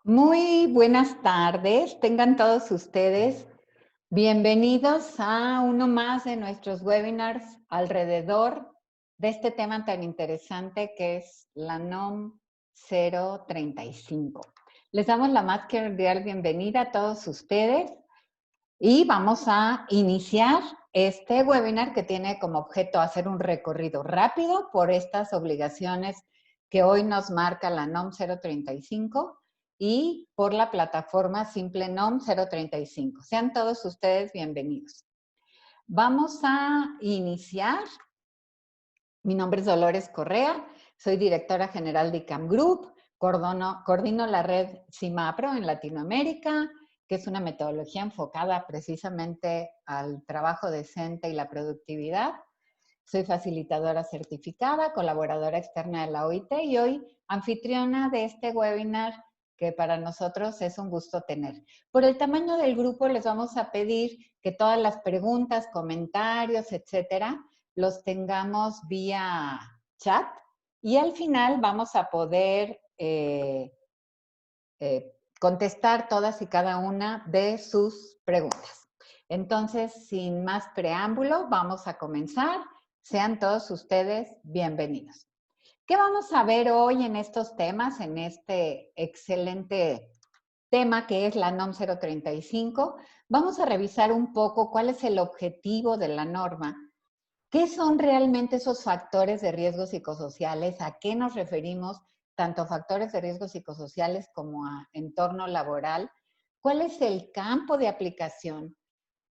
Muy buenas tardes, tengan todos ustedes bienvenidos a uno más de nuestros webinars alrededor de este tema tan interesante que es la NOM 035. Les damos la más cordial bienvenida a todos ustedes y vamos a iniciar este webinar que tiene como objeto hacer un recorrido rápido por estas obligaciones que hoy nos marca la NOM 035 y por la plataforma Simple NOM 035. Sean todos ustedes bienvenidos. Vamos a iniciar. Mi nombre es Dolores Correa, soy directora general de ICAM Group, coordino la red CIMAPRO en Latinoamérica, que es una metodología enfocada precisamente al trabajo decente y la productividad. Soy facilitadora certificada, colaboradora externa de la OIT y hoy anfitriona de este webinar que para nosotros es un gusto tener. Por el tamaño del grupo les vamos a pedir que todas las preguntas, comentarios, etcétera, los tengamos vía chat y al final vamos a poder contestar todas y cada una de sus preguntas. Entonces, sin más preámbulo, vamos a comenzar. Sean todos ustedes bienvenidos. ¿Qué vamos a ver hoy en estos temas, en este excelente tema que es la NOM 035? Vamos a revisar un poco cuál es el objetivo de la norma. ¿Qué son realmente esos factores de riesgo psicosociales? ¿A qué nos referimos? Tanto factores de riesgo psicosociales como a entorno laboral. ¿Cuál es el campo de aplicación?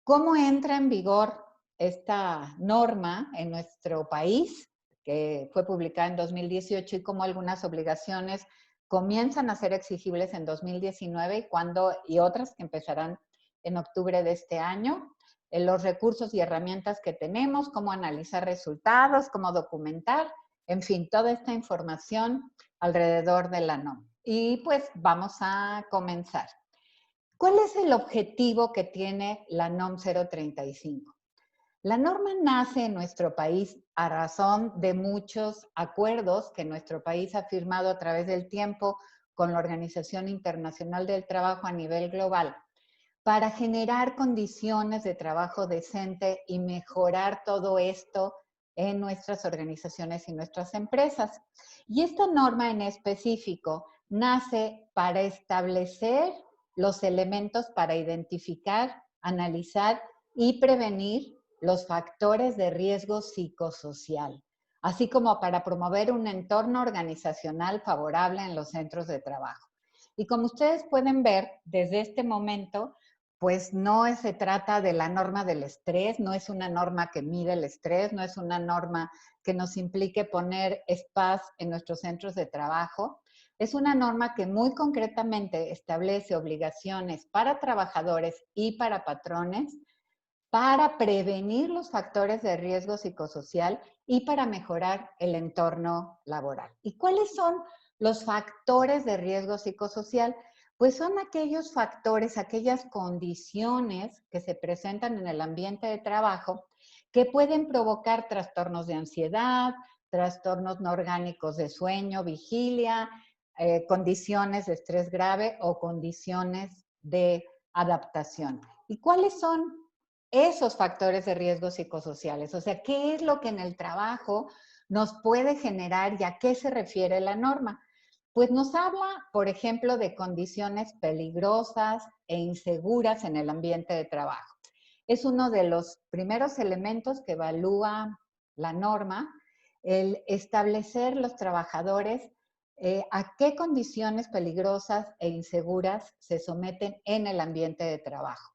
¿Cómo entra en vigor esta norma en nuestro país, que fue publicada en 2018, y cómo algunas obligaciones comienzan a ser exigibles en 2019 y otras que empezarán en octubre de este año? Los recursos y herramientas que tenemos, cómo analizar resultados, cómo documentar, en fin, toda esta información alrededor de la NOM. Y pues vamos a comenzar. ¿Cuál es el objetivo que tiene la NOM 035? La norma nace en nuestro país a razón de muchos acuerdos que nuestro país ha firmado a través del tiempo con la Organización Internacional del Trabajo a nivel global para generar condiciones de trabajo decente y mejorar todo esto en nuestras organizaciones y nuestras empresas. Y esta norma en específico nace para establecer los elementos para identificar, analizar y prevenir los factores de riesgo psicosocial, así como para promover un entorno organizacional favorable en los centros de trabajo. Y como ustedes pueden ver, desde este momento, pues no se trata de la norma del estrés, no es una norma que mide el estrés, no es una norma que nos implique poner spas en nuestros centros de trabajo. Es una norma que muy concretamente establece obligaciones para trabajadores y para patrones para prevenir los factores de riesgo psicosocial y para mejorar el entorno laboral. ¿Y cuáles son los factores de riesgo psicosocial? Pues son aquellos factores, aquellas condiciones que se presentan en el ambiente de trabajo que pueden provocar trastornos de ansiedad, trastornos no orgánicos de sueño, vigilia, condiciones de estrés grave o condiciones de adaptación. ¿Y cuáles son esos factores de riesgo psicosociales? O sea, ¿qué es lo que en el trabajo nos puede generar y a qué se refiere la norma? Pues nos habla, por ejemplo, de condiciones peligrosas e inseguras en el ambiente de trabajo. Es uno de los primeros elementos que evalúa la norma, el establecer los trabajadores a qué condiciones peligrosas e inseguras se someten en el ambiente de trabajo.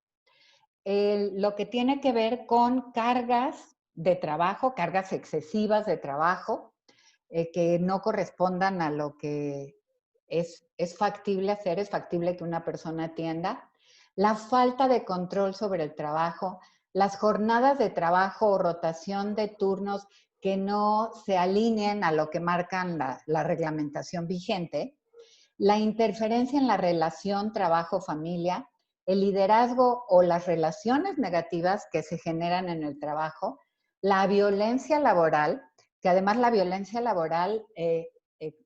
Lo que tiene que ver con cargas de trabajo, cargas excesivas de trabajo, que no correspondan a lo que es factible hacer, es factible que una persona atienda, la falta de control sobre el trabajo, las jornadas de trabajo o rotación de turnos que no se alineen a lo que marcan la reglamentación vigente, la interferencia en la relación trabajo-familia, el liderazgo o las relaciones negativas que se generan en el trabajo, la violencia laboral, que además la violencia laboral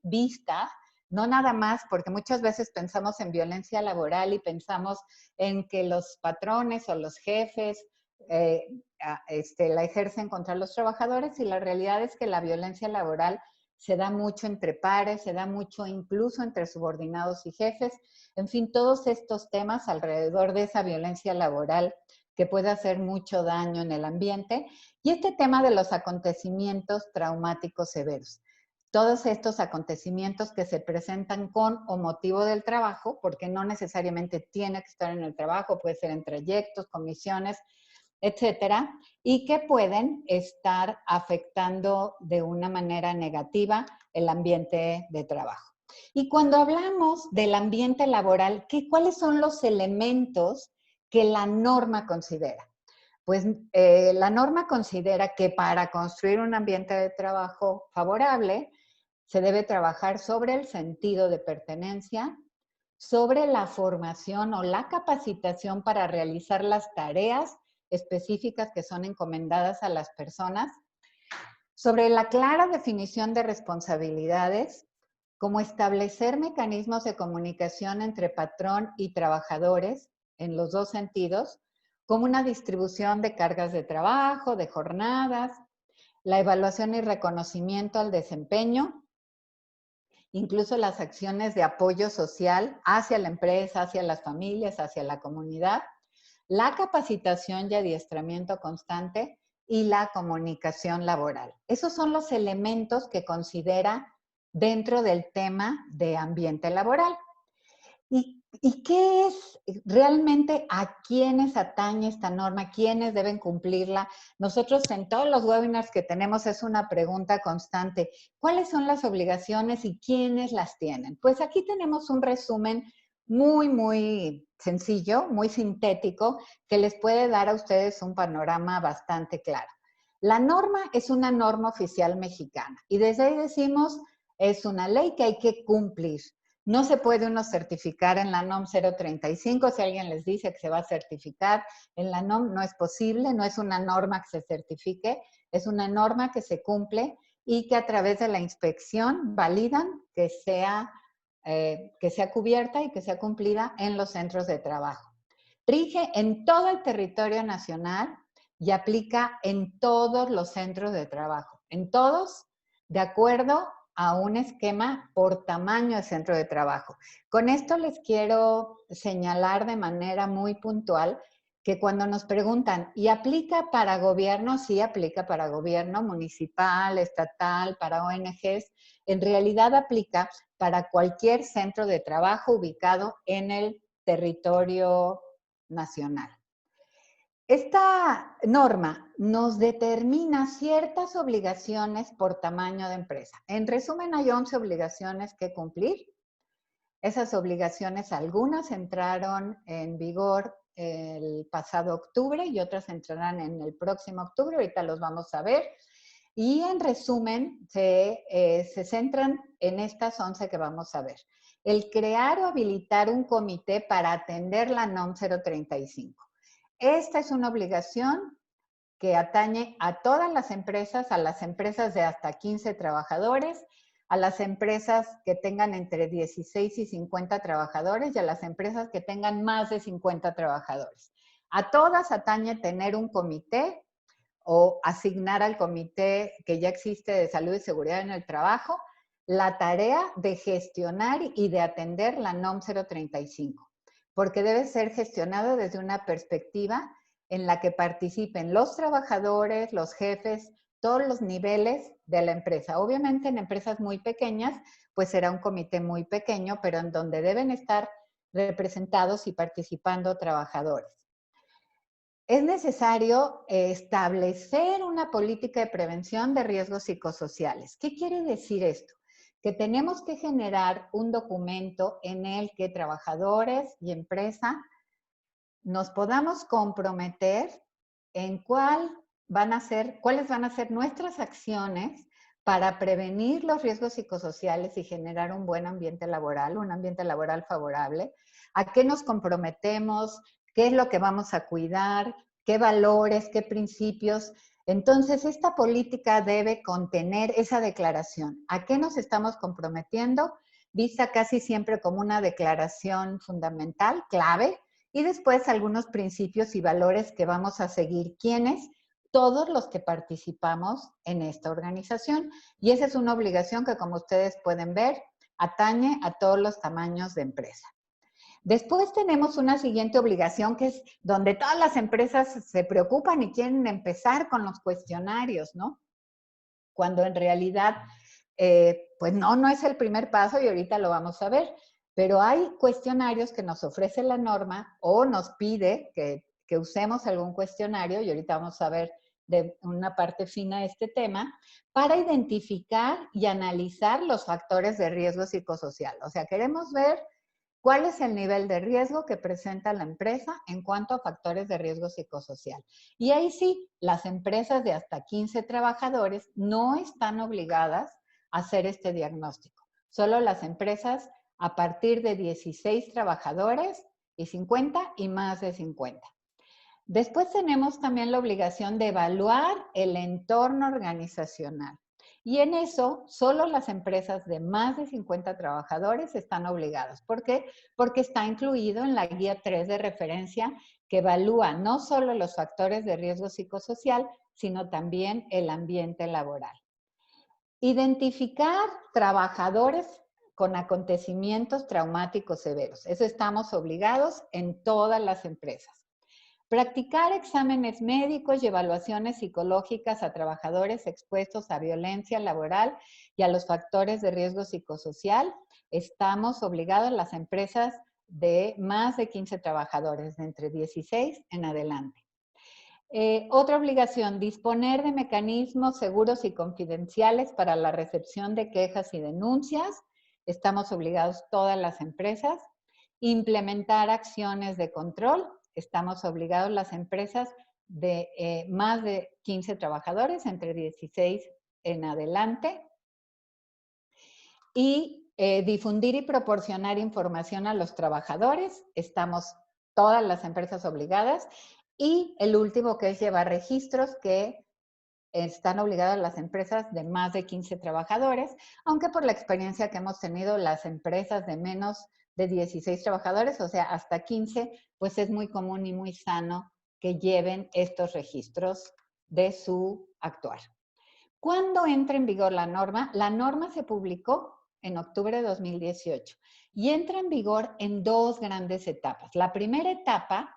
vista No nada más, porque muchas veces pensamos en violencia laboral y pensamos en que los patrones o los jefes la ejercen contra los trabajadores, y la realidad es que la violencia laboral se da mucho entre pares, se da mucho incluso entre subordinados y jefes. En fin, todos estos temas alrededor de esa violencia laboral que puede hacer mucho daño en el ambiente, y este tema de los acontecimientos traumáticos severos. Todos estos acontecimientos que se presentan con o motivo del trabajo, porque no necesariamente tiene que estar en el trabajo, puede ser en trayectos, comisiones, etcétera, y que pueden estar afectando de una manera negativa el ambiente de trabajo. Y cuando hablamos del ambiente laboral, ¿cuáles son los elementos que la norma considera? Pues la norma considera que para construir un ambiente de trabajo favorable, se debe trabajar sobre el sentido de pertenencia, sobre la formación o la capacitación para realizar las tareas específicas que son encomendadas a las personas, sobre la clara definición de responsabilidades, como establecer mecanismos de comunicación entre patrón y trabajadores en los dos sentidos, como una distribución de cargas de trabajo, de jornadas, la evaluación y reconocimiento al desempeño, incluso las acciones de apoyo social hacia la empresa, hacia las familias, hacia la comunidad, la capacitación y adiestramiento constante y la comunicación laboral. Esos son los elementos que considera dentro del tema de ambiente laboral. ¿Y qué es realmente, a quiénes atañe esta norma? ¿Quiénes deben cumplirla? Nosotros en todos los webinars que tenemos es una pregunta constante. ¿Cuáles son las obligaciones y quiénes las tienen? Pues aquí tenemos un resumen muy sencillo, muy sintético, que les puede dar a ustedes un panorama bastante claro. La norma es una norma oficial mexicana y desde ahí decimos, es una ley que hay que cumplir. No se puede uno certificar en la NOM 035, si alguien les dice que se va a certificar en la NOM, no es posible, no es una norma que se certifique, es una norma que se cumple y que a través de la inspección validan que sea cubierta y que sea cumplida en los centros de trabajo. Rige en todo el territorio nacional y aplica en todos los centros de trabajo, en todos, de acuerdo a un esquema por tamaño de centro de trabajo. Con esto les quiero señalar de manera muy puntual que cuando nos preguntan, ¿y aplica para gobierno? Sí, aplica para gobierno municipal, estatal, para ONGs. En realidad aplica para cualquier centro de trabajo ubicado en el territorio nacional. Esta norma nos determina ciertas obligaciones por tamaño de empresa. En resumen, hay 11 obligaciones que cumplir. Esas obligaciones, algunas entraron en vigor el pasado octubre y otras entrarán en el próximo octubre. Ahorita los vamos a ver. Y en resumen, se centran en estas 11 que vamos a ver. El crear o habilitar un comité para atender la NOM 035. Esta es una obligación que atañe a todas las empresas, a las empresas de hasta 15 trabajadores, a las empresas que tengan entre 16 y 50 trabajadores y a las empresas que tengan más de 50 trabajadores. A todas atañe tener un comité o asignar al comité que ya existe de salud y seguridad en el trabajo la tarea de gestionar y de atender la NOM 035, porque debe ser gestionado desde una perspectiva en la que participen los trabajadores, los jefes, todos los niveles de la empresa. Obviamente en empresas muy pequeñas, pues será un comité muy pequeño, pero en donde deben estar representados y participando trabajadores. Es necesario establecer una política de prevención de riesgos psicosociales. ¿Qué quiere decir esto? Que tenemos que generar un documento en el que trabajadores y empresa nos podamos comprometer en cuáles van a ser nuestras acciones para prevenir los riesgos psicosociales y generar un buen ambiente laboral, un ambiente laboral favorable. ¿A qué nos comprometemos? ¿Qué es lo que vamos a cuidar? ¿Qué valores? ¿Qué principios? Entonces, esta política debe contener esa declaración. ¿A qué nos estamos comprometiendo? vista casi siempre como una declaración fundamental, clave, y después algunos principios y valores que vamos a seguir. ¿Quiénes? Todos los que participamos en esta organización. Y esa es una obligación que, como ustedes pueden ver, atañe a todos los tamaños de empresa. Después tenemos una siguiente obligación que es donde todas las empresas se preocupan y quieren empezar con los cuestionarios, ¿no? Cuando en realidad, pues no es el primer paso y ahorita lo vamos a ver, pero hay cuestionarios que nos ofrece la norma o nos pide que usemos algún cuestionario, y ahorita vamos a ver de una parte fina este tema, para identificar y analizar los factores de riesgo psicosocial. O sea, queremos ver ¿cuál es el nivel de riesgo que presenta la empresa en cuanto a factores de riesgo psicosocial? Y ahí sí, las empresas de hasta 15 trabajadores no están obligadas a hacer este diagnóstico. Solo las empresas a partir de 16 trabajadores y 50 y más de 50. Después tenemos también la obligación de evaluar el entorno organizacional. Y en eso, solo las empresas de más de 50 trabajadores están obligadas. ¿Por qué? Porque está incluido en la guía 3 de referencia que evalúa no solo los factores de riesgo psicosocial, sino también el ambiente laboral. Identificar trabajadores con acontecimientos traumáticos severos. Eso estamos obligados en todas las empresas. Practicar exámenes médicos y evaluaciones psicológicas a trabajadores expuestos a violencia laboral y a los factores de riesgo psicosocial. Estamos obligados las empresas de más de 15 trabajadores, de entre 16 en adelante. Otra obligación, disponer de mecanismos seguros y confidenciales para la recepción de quejas y denuncias. Estamos obligados todas las empresas. Implementar acciones de control. Estamos obligados las empresas de más de 15 trabajadores, entre 16 en adelante. Y difundir y proporcionar información a los trabajadores. Estamos todas las empresas obligadas. Y el último, que es llevar registros, que están obligadas las empresas de más de 15 trabajadores, aunque por la experiencia que hemos tenido, las empresas de menos de 16 trabajadores, o sea, hasta 15, pues es muy común y muy sano que lleven estos registros de su actuar. ¿Cuándo entra en vigor la norma? La norma se publicó en octubre de 2018 y entra en vigor en dos grandes etapas. La primera etapa,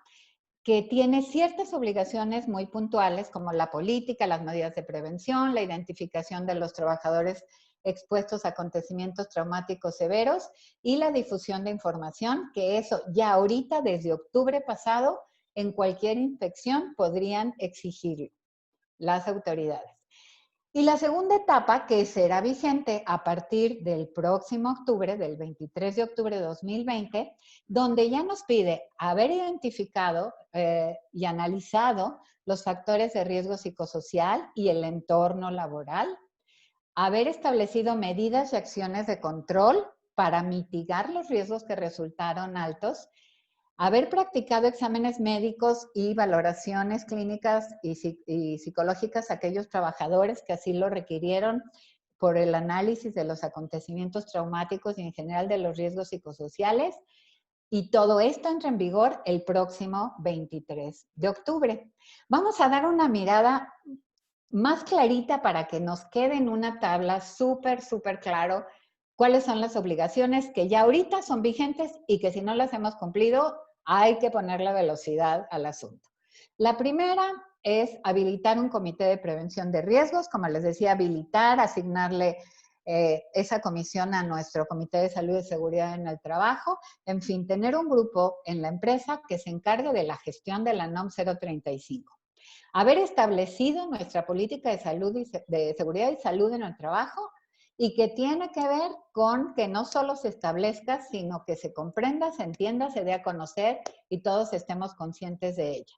que tiene ciertas obligaciones muy puntuales, como la política, las medidas de prevención, la identificación de los trabajadores expuestos a acontecimientos traumáticos severos y la difusión de información, que eso ya ahorita, desde octubre pasado, en cualquier inspección podrían exigirlo las autoridades. Y la segunda etapa, que será vigente a partir del próximo octubre, del 23 de octubre de 2020, donde ya nos pide haber identificado y analizado los factores de riesgo psicosocial y el entorno laboral, haber establecido medidas y acciones de control para mitigar los riesgos que resultaron altos, haber practicado exámenes médicos y valoraciones clínicas y psicológicas a aquellos trabajadores que así lo requirieron por el análisis de los acontecimientos traumáticos y en general de los riesgos psicosociales. Y todo esto entra en vigor el próximo 23 de octubre. Vamos a dar una mirada más clarita para que nos quede en una tabla súper claro cuáles son las obligaciones que ya ahorita son vigentes y que si no las hemos cumplido, hay que ponerle velocidad al asunto. La primera es habilitar un comité de prevención de riesgos, como les decía, habilitar, asignarle esa comisión a nuestro Comité de Salud y Seguridad en el Trabajo, en fin, tener un grupo en la empresa que se encargue de la gestión de la NOM 035. Haber establecido nuestra política de salud de seguridad y salud en el trabajo, y que tiene que ver con que no solo se establezca, sino que se comprenda, se entienda, se dé a conocer y todos estemos conscientes de ella.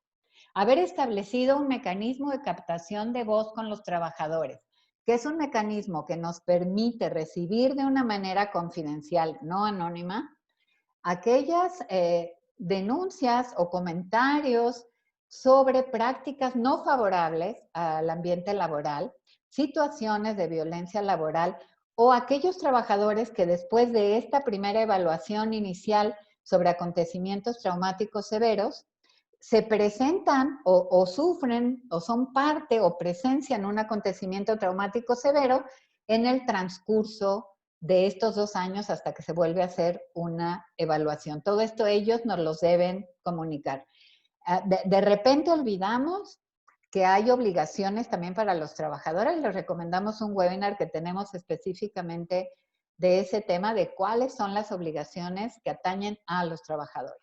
Haber establecido un mecanismo de captación de voz con los trabajadores, que es un mecanismo que nos permite recibir de una manera confidencial, no anónima, aquellas denuncias o comentarios sobre prácticas no favorables al ambiente laboral, situaciones de violencia laboral o aquellos trabajadores que después de esta primera evaluación inicial sobre acontecimientos traumáticos severos, se presentan o sufren o son parte o presencian un acontecimiento traumático severo en el transcurso de estos 2 años hasta que se vuelve a hacer una evaluación. Todo esto ellos nos los deben comunicar. De repente olvidamos que hay obligaciones también para los trabajadores. Les recomendamos un webinar que tenemos específicamente de ese tema, de cuáles son las obligaciones que atañen a los trabajadores.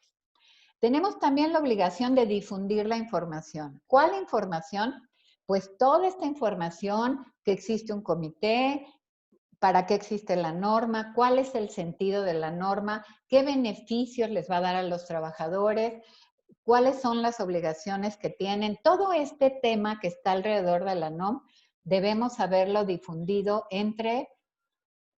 Tenemos también la obligación de difundir la información. ¿Cuál información? Pues toda esta información, que existe un comité, para qué existe la norma, cuál es el sentido de la norma, qué beneficios les va a dar a los trabajadores, cuáles son las obligaciones que tienen. Todo este tema que está alrededor de la NOM debemos haberlo difundido entre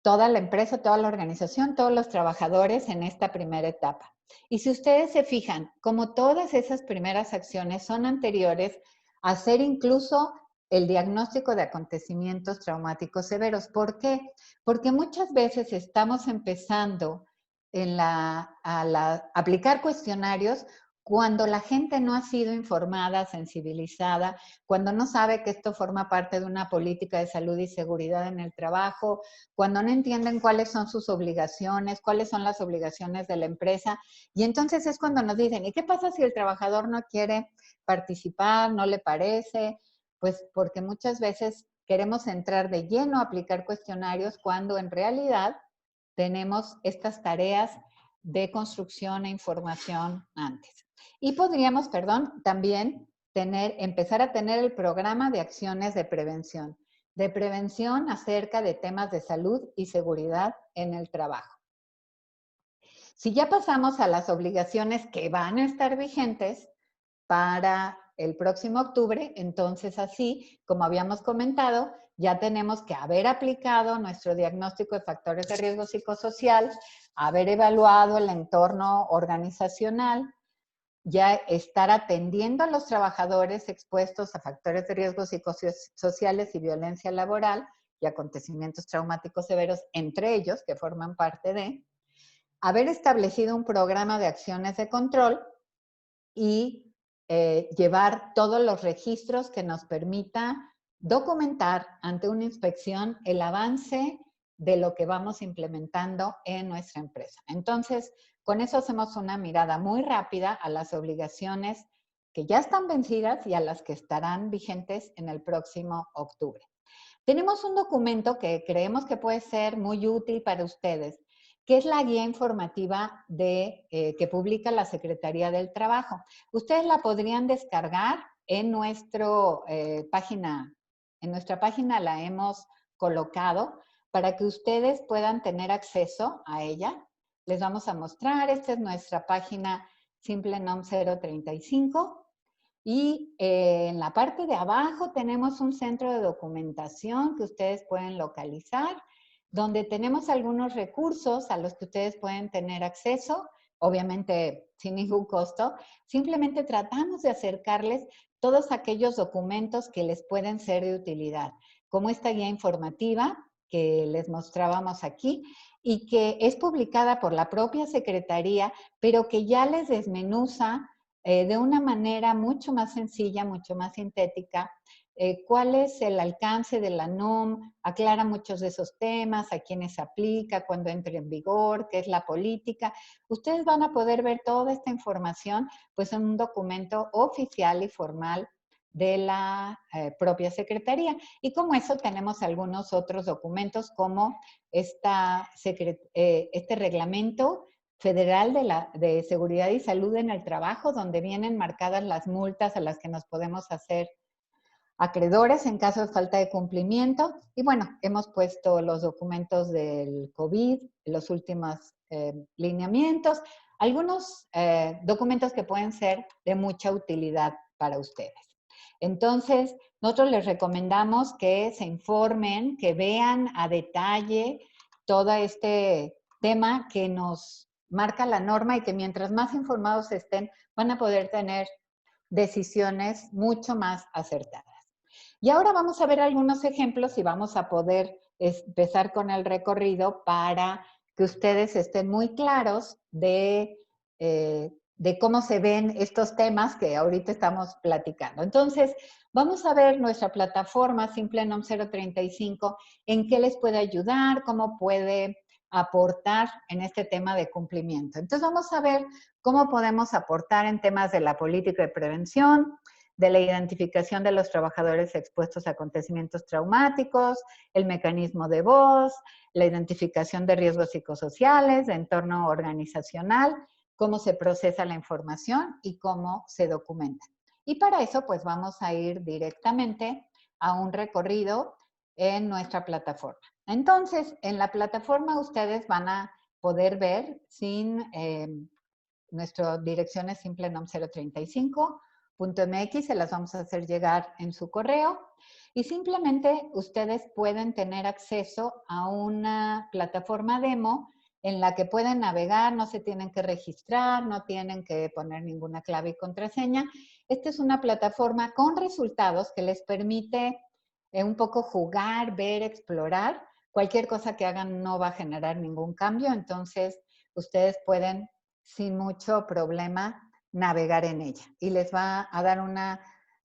toda la empresa, toda la organización, todos los trabajadores en esta primera etapa. Y si ustedes se fijan, como todas esas primeras acciones son anteriores a hacer incluso el diagnóstico de acontecimientos traumáticos severos. ¿Por qué? Porque muchas veces estamos empezando a aplicar cuestionarios cuando la gente no ha sido informada, sensibilizada, cuando no sabe que esto forma parte de una política de salud y seguridad en el trabajo, cuando no entienden cuáles son sus obligaciones, cuáles son las obligaciones de la empresa. Y entonces es cuando nos dicen, ¿y qué pasa si el trabajador no quiere participar, no le parece? Pues porque muchas veces queremos entrar de lleno a aplicar cuestionarios cuando en realidad tenemos estas tareas de construcción e información antes. Y podríamos, también empezar a tener el programa de acciones de prevención acerca de temas de salud y seguridad en el trabajo. Si ya pasamos a las obligaciones que van a estar vigentes para el próximo octubre, entonces así, como habíamos comentado, ya tenemos que haber aplicado nuestro diagnóstico de factores de riesgo psicosocial, haber evaluado el entorno organizacional, ya estar atendiendo a los trabajadores expuestos a factores de riesgo psicosociales y violencia laboral y acontecimientos traumáticos severos, entre ellos, que forman parte de, haber establecido un programa de acciones de control y llevar todos los registros que nos permita documentar ante una inspección el avance de lo que vamos implementando en nuestra empresa. Entonces, con eso hacemos una mirada muy rápida a las obligaciones que ya están vencidas y a las que estarán vigentes en el próximo octubre. Tenemos un documento que creemos que puede ser muy útil para ustedes, que es la guía informativa que publica la Secretaría del Trabajo. Ustedes la podrían descargar en nuestra página la hemos colocado para que ustedes puedan tener acceso a ella. Les vamos a mostrar, esta es nuestra página SimpleNOM 035. Y en la parte de abajo tenemos un centro de documentación que ustedes pueden localizar, donde tenemos algunos recursos a los que ustedes pueden tener acceso, obviamente sin ningún costo. Simplemente tratamos de acercarles todos aquellos documentos que les pueden ser de utilidad, como esta guía informativa que les mostrábamos aquí y que es publicada por la propia Secretaría, pero que ya les desmenuza de una manera mucho más sencilla, mucho más sintética, cuál es el alcance de la NOM, aclara muchos de esos temas, a quiénes se aplica, cuándo entra en vigor, qué es la política. Ustedes van a poder ver toda esta información pues, en un documento oficial y formal de la propia Secretaría. Y como eso tenemos algunos otros documentos como este reglamento federal de seguridad y salud en el trabajo, donde vienen marcadas las multas a las que nos podemos hacer acreedores en caso de falta de cumplimiento. Y bueno, hemos puesto los documentos del COVID, los últimos lineamientos, algunos documentos que pueden ser de mucha utilidad para ustedes. Entonces, nosotros les recomendamos que se informen, que vean a detalle todo este tema que nos marca la norma y que mientras más informados estén, van a poder tener decisiones mucho más acertadas. Y ahora vamos a ver algunos ejemplos y vamos a poder empezar con el recorrido para que ustedes estén muy claros de cómo se ven estos temas que ahorita estamos platicando. Entonces, vamos a ver nuestra plataforma Simplenom 035, en qué les puede ayudar, cómo puede aportar en este tema de cumplimiento. Entonces, vamos a ver cómo podemos aportar en temas de la política de prevención, de la identificación de los trabajadores expuestos a acontecimientos traumáticos, el mecanismo de voz, la identificación de riesgos psicosociales, de entorno organizacional, cómo se procesa la información y cómo se documenta. Y para eso, pues vamos a ir directamente a un recorrido en nuestra plataforma. Entonces, en la plataforma ustedes van a poder ver sin nuestra dirección es simplenom 035.mx, se las vamos a hacer llegar en su correo y simplemente ustedes pueden tener acceso a una plataforma demo en la que pueden navegar, no se tienen que registrar, no tienen que poner ninguna clave y contraseña. Esta es una plataforma con resultados que les permite un poco jugar, ver, explorar. Cualquier cosa que hagan no va a generar ningún cambio, entonces ustedes pueden sin mucho problema navegar en ella y les va a dar una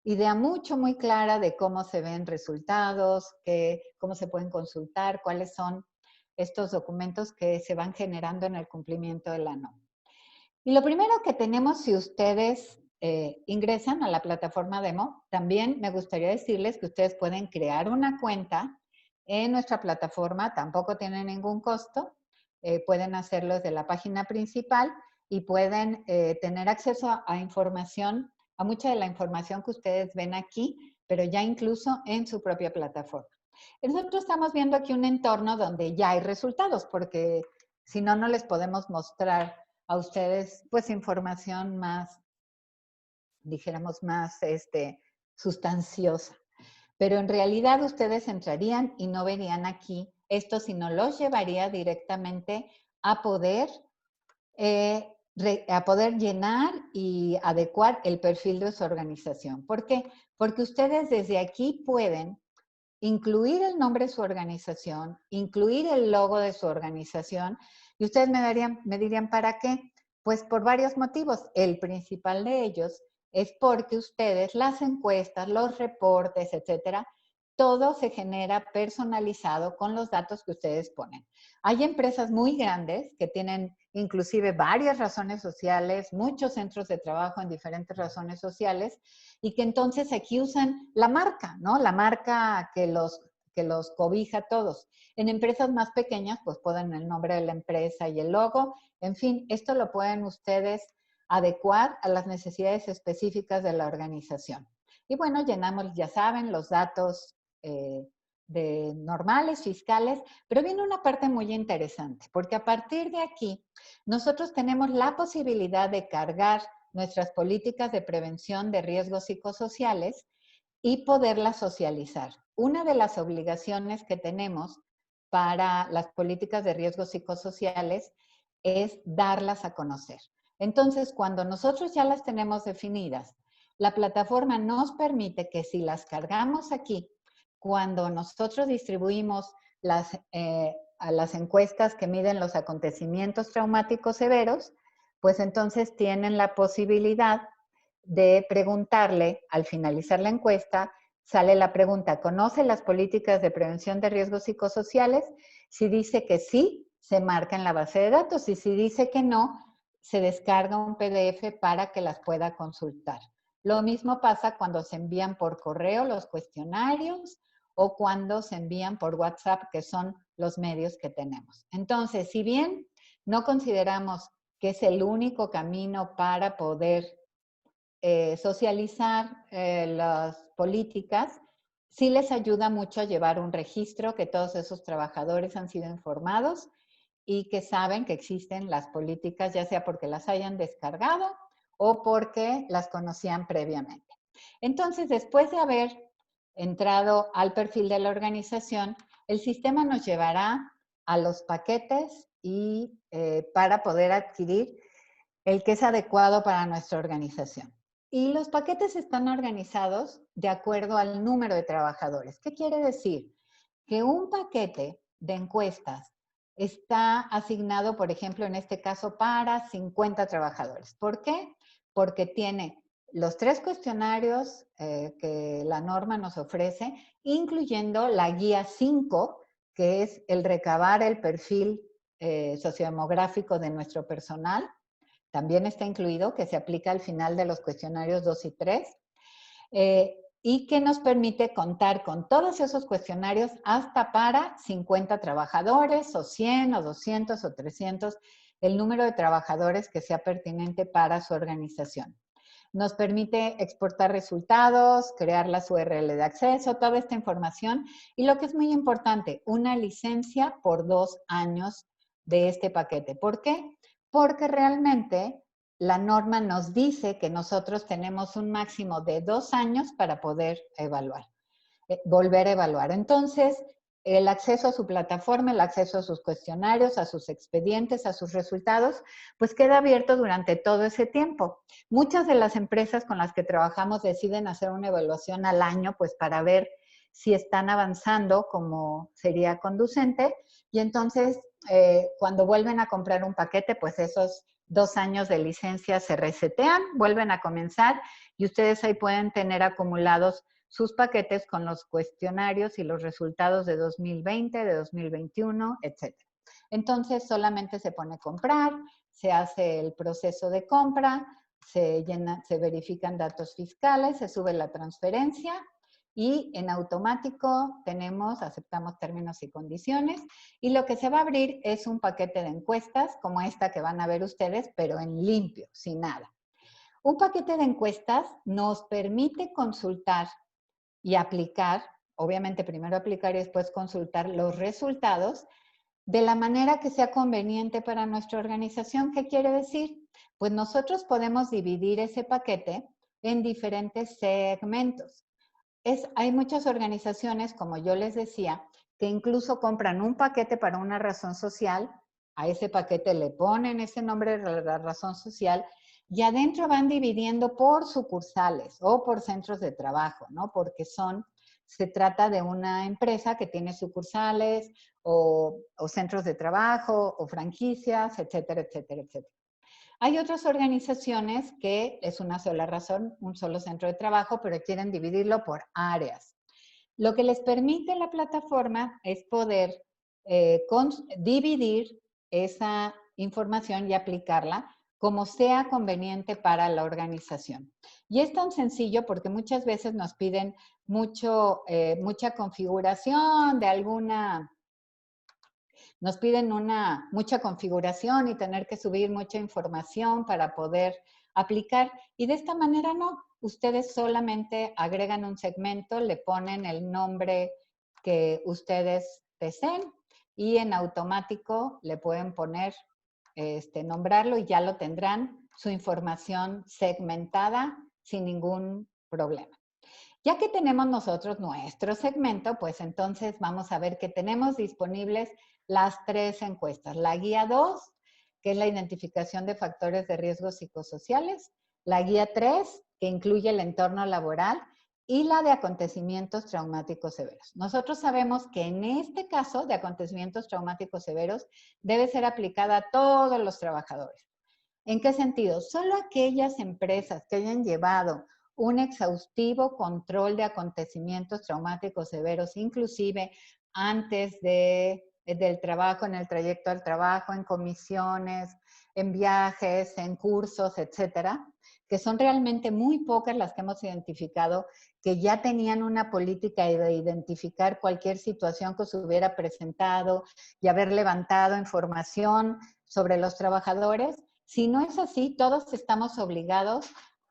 idea muy clara de cómo se ven resultados, cómo se pueden consultar, cuáles son estos documentos que se van generando en el cumplimiento de la norma. Y lo primero que tenemos, si ustedes ingresan a la plataforma demo, también me gustaría decirles que ustedes pueden crear una cuenta en nuestra plataforma, tampoco tiene ningún costo, pueden hacerlo desde la página principal y pueden tener acceso a información, a mucha de la información que ustedes ven aquí, pero ya incluso en su propia plataforma. Nosotros estamos viendo aquí un entorno donde ya hay resultados, porque si no, no les podemos mostrar a ustedes pues información más, dijéramos, más sustanciosa. Pero en realidad ustedes entrarían y no verían aquí esto, sino los llevaría directamente a poder llenar y adecuar el perfil de su organización. ¿Por qué? Porque ustedes desde aquí pueden incluir el nombre de su organización, incluir el logo de su organización, y ustedes me dirían, ¿para qué? Pues por varios motivos. El principal de ellos es porque ustedes, las encuestas, los reportes, etcétera, todo se genera personalizado con los datos que ustedes ponen. Hay empresas muy grandes que tienen inclusive varias razones sociales, muchos centros de trabajo en diferentes razones sociales, y que entonces aquí usan la marca, ¿no? La marca que los cobija a todos. En empresas más pequeñas, pues ponen el nombre de la empresa y el logo. En fin, esto lo pueden ustedes adecuar a las necesidades específicas de la organización. Y bueno, llenamos, ya saben, los datos normales, fiscales, pero viene una parte muy interesante, porque a partir de aquí nosotros tenemos la posibilidad de cargar nuestras políticas de prevención de riesgos psicosociales y poderlas socializar. Una de las obligaciones que tenemos para las políticas de riesgos psicosociales es darlas a conocer. Entonces, cuando nosotros ya las tenemos definidas, la plataforma nos permite que si las cargamos aquí, cuando nosotros distribuimos a las encuestas que miden los acontecimientos traumáticos severos, pues entonces tienen la posibilidad de preguntarle, al finalizar la encuesta, sale la pregunta, ¿conoce las políticas de prevención de riesgos psicosociales? Si dice que sí, se marca en la base de datos y si dice que no, se descarga un PDF para que las pueda consultar. Lo mismo pasa cuando se envían por correo los cuestionarios o cuando se envían por WhatsApp, que son los medios que tenemos. Entonces, si bien no consideramos que es el único camino para poder socializar las políticas, sí les ayuda mucho a llevar un registro que todos esos trabajadores han sido informados y que saben que existen las políticas, ya sea porque las hayan descargado o porque las conocían previamente. Entonces, después de haber entrado al perfil de la organización, el sistema nos llevará a los paquetes para poder adquirir el que es adecuado para nuestra organización. Y los paquetes están organizados de acuerdo al número de trabajadores. ¿Qué quiere decir? Que un paquete de encuestas está asignado, por ejemplo, en este caso, para 50 trabajadores. ¿Por qué? Porque tiene los 3 cuestionarios que la norma nos ofrece, incluyendo la guía 5, que es el recabar el perfil sociodemográfico de nuestro personal. También está incluido, que se aplica al final de los cuestionarios 2 y 3, y que nos permite contar con todos esos cuestionarios hasta para 50 trabajadores, o 100, o 200, o 300, el número de trabajadores que sea pertinente para su organización. Nos permite exportar resultados, crear las URL de acceso, toda esta información. Y lo que es muy importante, una licencia por 2 años de este paquete. ¿Por qué? Porque realmente la norma nos dice que nosotros tenemos un máximo de 2 años para poder evaluar, volver a evaluar. Entonces, el acceso a su plataforma, el acceso a sus cuestionarios, a sus expedientes, a sus resultados, pues queda abierto durante todo ese tiempo. Muchas de las empresas con las que trabajamos deciden hacer una evaluación al año, pues para ver si están avanzando como sería conducente, y entonces cuando vuelven a comprar un paquete, pues esos 2 años de licencia se resetean, vuelven a comenzar, y ustedes ahí pueden tener acumulados sus paquetes con los cuestionarios y los resultados de 2020, de 2021, etc. Entonces, solamente se pone comprar, se hace el proceso de compra, se verifican datos fiscales, se sube la transferencia y en automático aceptamos términos y condiciones, y lo que se va a abrir es un paquete de encuestas como esta que van a ver ustedes, pero en limpio, sin nada. Un paquete de encuestas nos permite consultar y aplicar, obviamente primero aplicar y después consultar los resultados de la manera que sea conveniente para nuestra organización. ¿Qué quiere decir? Pues nosotros podemos dividir ese paquete en diferentes segmentos. Hay muchas organizaciones, como yo les decía, que incluso compran un paquete para una razón social, a ese paquete le ponen ese nombre de la razón social, y adentro van dividiendo por sucursales o por centros de trabajo, ¿no? Porque se trata de una empresa que tiene sucursales o centros de trabajo o franquicias, etcétera, etcétera, etcétera. Hay otras organizaciones que es una sola razón, un solo centro de trabajo, pero quieren dividirlo por áreas. Lo que les permite la plataforma es poder dividir esa información y aplicarla como sea conveniente para la organización. Y es tan sencillo porque muchas veces nos piden mucha configuración de nos piden mucha configuración y tener que subir mucha información para poder aplicar. Y de esta manera no. Ustedes solamente agregan un segmento, le ponen el nombre que ustedes deseen y en automático le pueden poner, nombrarlo, y ya lo tendrán su información segmentada sin ningún problema. Ya que tenemos nosotros nuestro segmento, pues entonces vamos a ver que tenemos disponibles las 3 encuestas. La guía 2, que es la identificación de factores de riesgo psicosociales. La guía 3, que incluye el entorno laboral. Y la de acontecimientos traumáticos severos. Nosotros sabemos que en este caso de acontecimientos traumáticos severos debe ser aplicada a todos los trabajadores. ¿En qué sentido? Solo aquellas empresas que hayan llevado un exhaustivo control de acontecimientos traumáticos severos, inclusive antes del trabajo, en el trayecto al trabajo, en comisiones, en viajes, en cursos, etcétera, que son realmente muy pocas las que hemos identificado, que ya tenían una política de identificar cualquier situación que se hubiera presentado y haber levantado información sobre los trabajadores. Si no es así, todos estamos obligados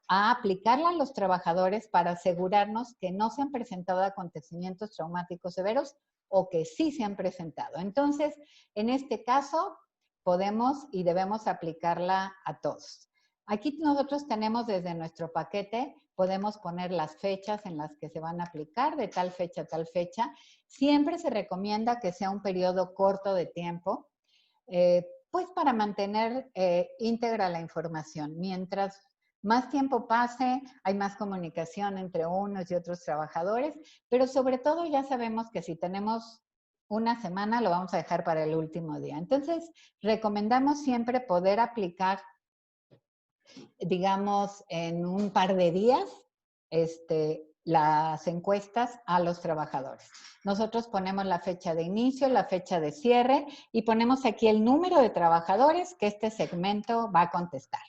a aplicarla a los trabajadores para asegurarnos que no se han presentado acontecimientos traumáticos severos o que sí se han presentado. Entonces, en este caso, podemos y debemos aplicarla a todos. Aquí nosotros tenemos desde nuestro paquete, podemos poner las fechas en las que se van a aplicar, de tal fecha a tal fecha. Siempre se recomienda que sea un periodo corto de tiempo, pues para mantener íntegra la información. Mientras más tiempo pase, hay más comunicación entre unos y otros trabajadores, pero sobre todo ya sabemos que si tenemos una semana, lo vamos a dejar para el último día. Entonces, recomendamos siempre poder aplicar, digamos, en un par de días, las encuestas a los trabajadores. Nosotros ponemos la fecha de inicio, la fecha de cierre y ponemos aquí el número de trabajadores que este segmento va a contestar.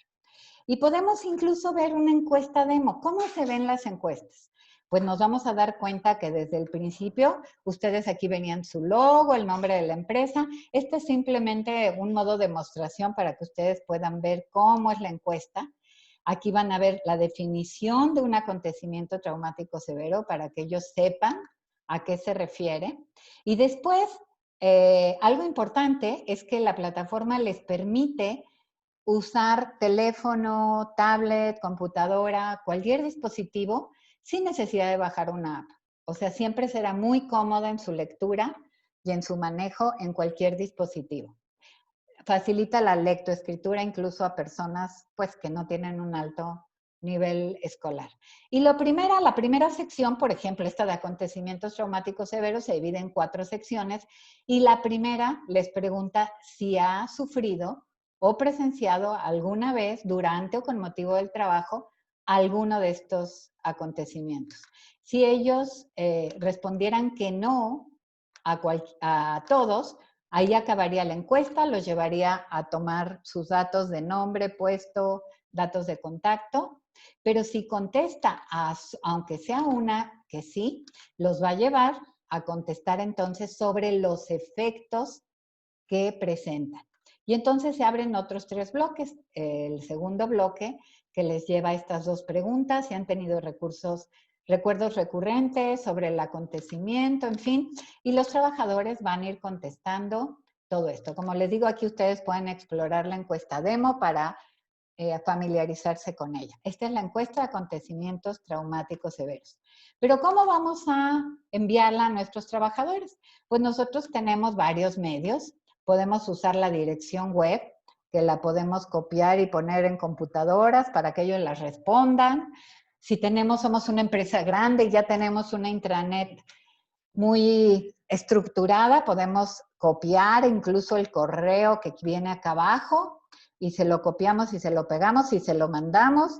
Y podemos incluso ver una encuesta demo. ¿Cómo se ven las encuestas? Pues nos vamos a dar cuenta que desde el principio, ustedes aquí venían su logo, el nombre de la empresa. Este es simplemente un modo de demostración para que ustedes puedan ver cómo es la encuesta. Aquí van a ver la definición de un acontecimiento traumático severo para que ellos sepan a qué se refiere. Y después, algo importante es que la plataforma les permite usar teléfono, tablet, computadora, cualquier dispositivo sin necesidad de bajar una app. O sea, siempre será muy cómoda en su lectura y en su manejo en cualquier dispositivo. Facilita la lectoescritura incluso a personas pues, que no tienen un alto nivel escolar. Y la primera sección, por ejemplo, esta de acontecimientos traumáticos severos, se divide en 4 secciones y la primera les pregunta si ha sufrido o presenciado alguna vez durante o con motivo del trabajo alguno de estos acontecimientos. Si ellos respondieran que no a todos, ahí acabaría la encuesta, los llevaría a tomar sus datos de nombre, puesto, datos de contacto, pero si contesta, aunque sea una que sí, los va a llevar a contestar entonces sobre los efectos que presentan. Y entonces se abren otros 3 bloques. El segundo bloque que les lleva a estas 2 preguntas, si han tenido recuerdos recurrentes sobre el acontecimiento, en fin, y los trabajadores van a ir contestando todo esto. Como les digo, aquí ustedes pueden explorar la encuesta demo para familiarizarse con ella. Esta es la encuesta de acontecimientos traumáticos severos. Pero ¿cómo vamos a enviarla a nuestros trabajadores? Pues nosotros tenemos varios medios. Podemos usar la dirección web, que la podemos copiar y poner en computadoras para que ellos las respondan. Si somos una empresa grande y ya tenemos una intranet muy estructurada, podemos copiar incluso el correo que viene acá abajo y se lo copiamos y se lo pegamos y se lo mandamos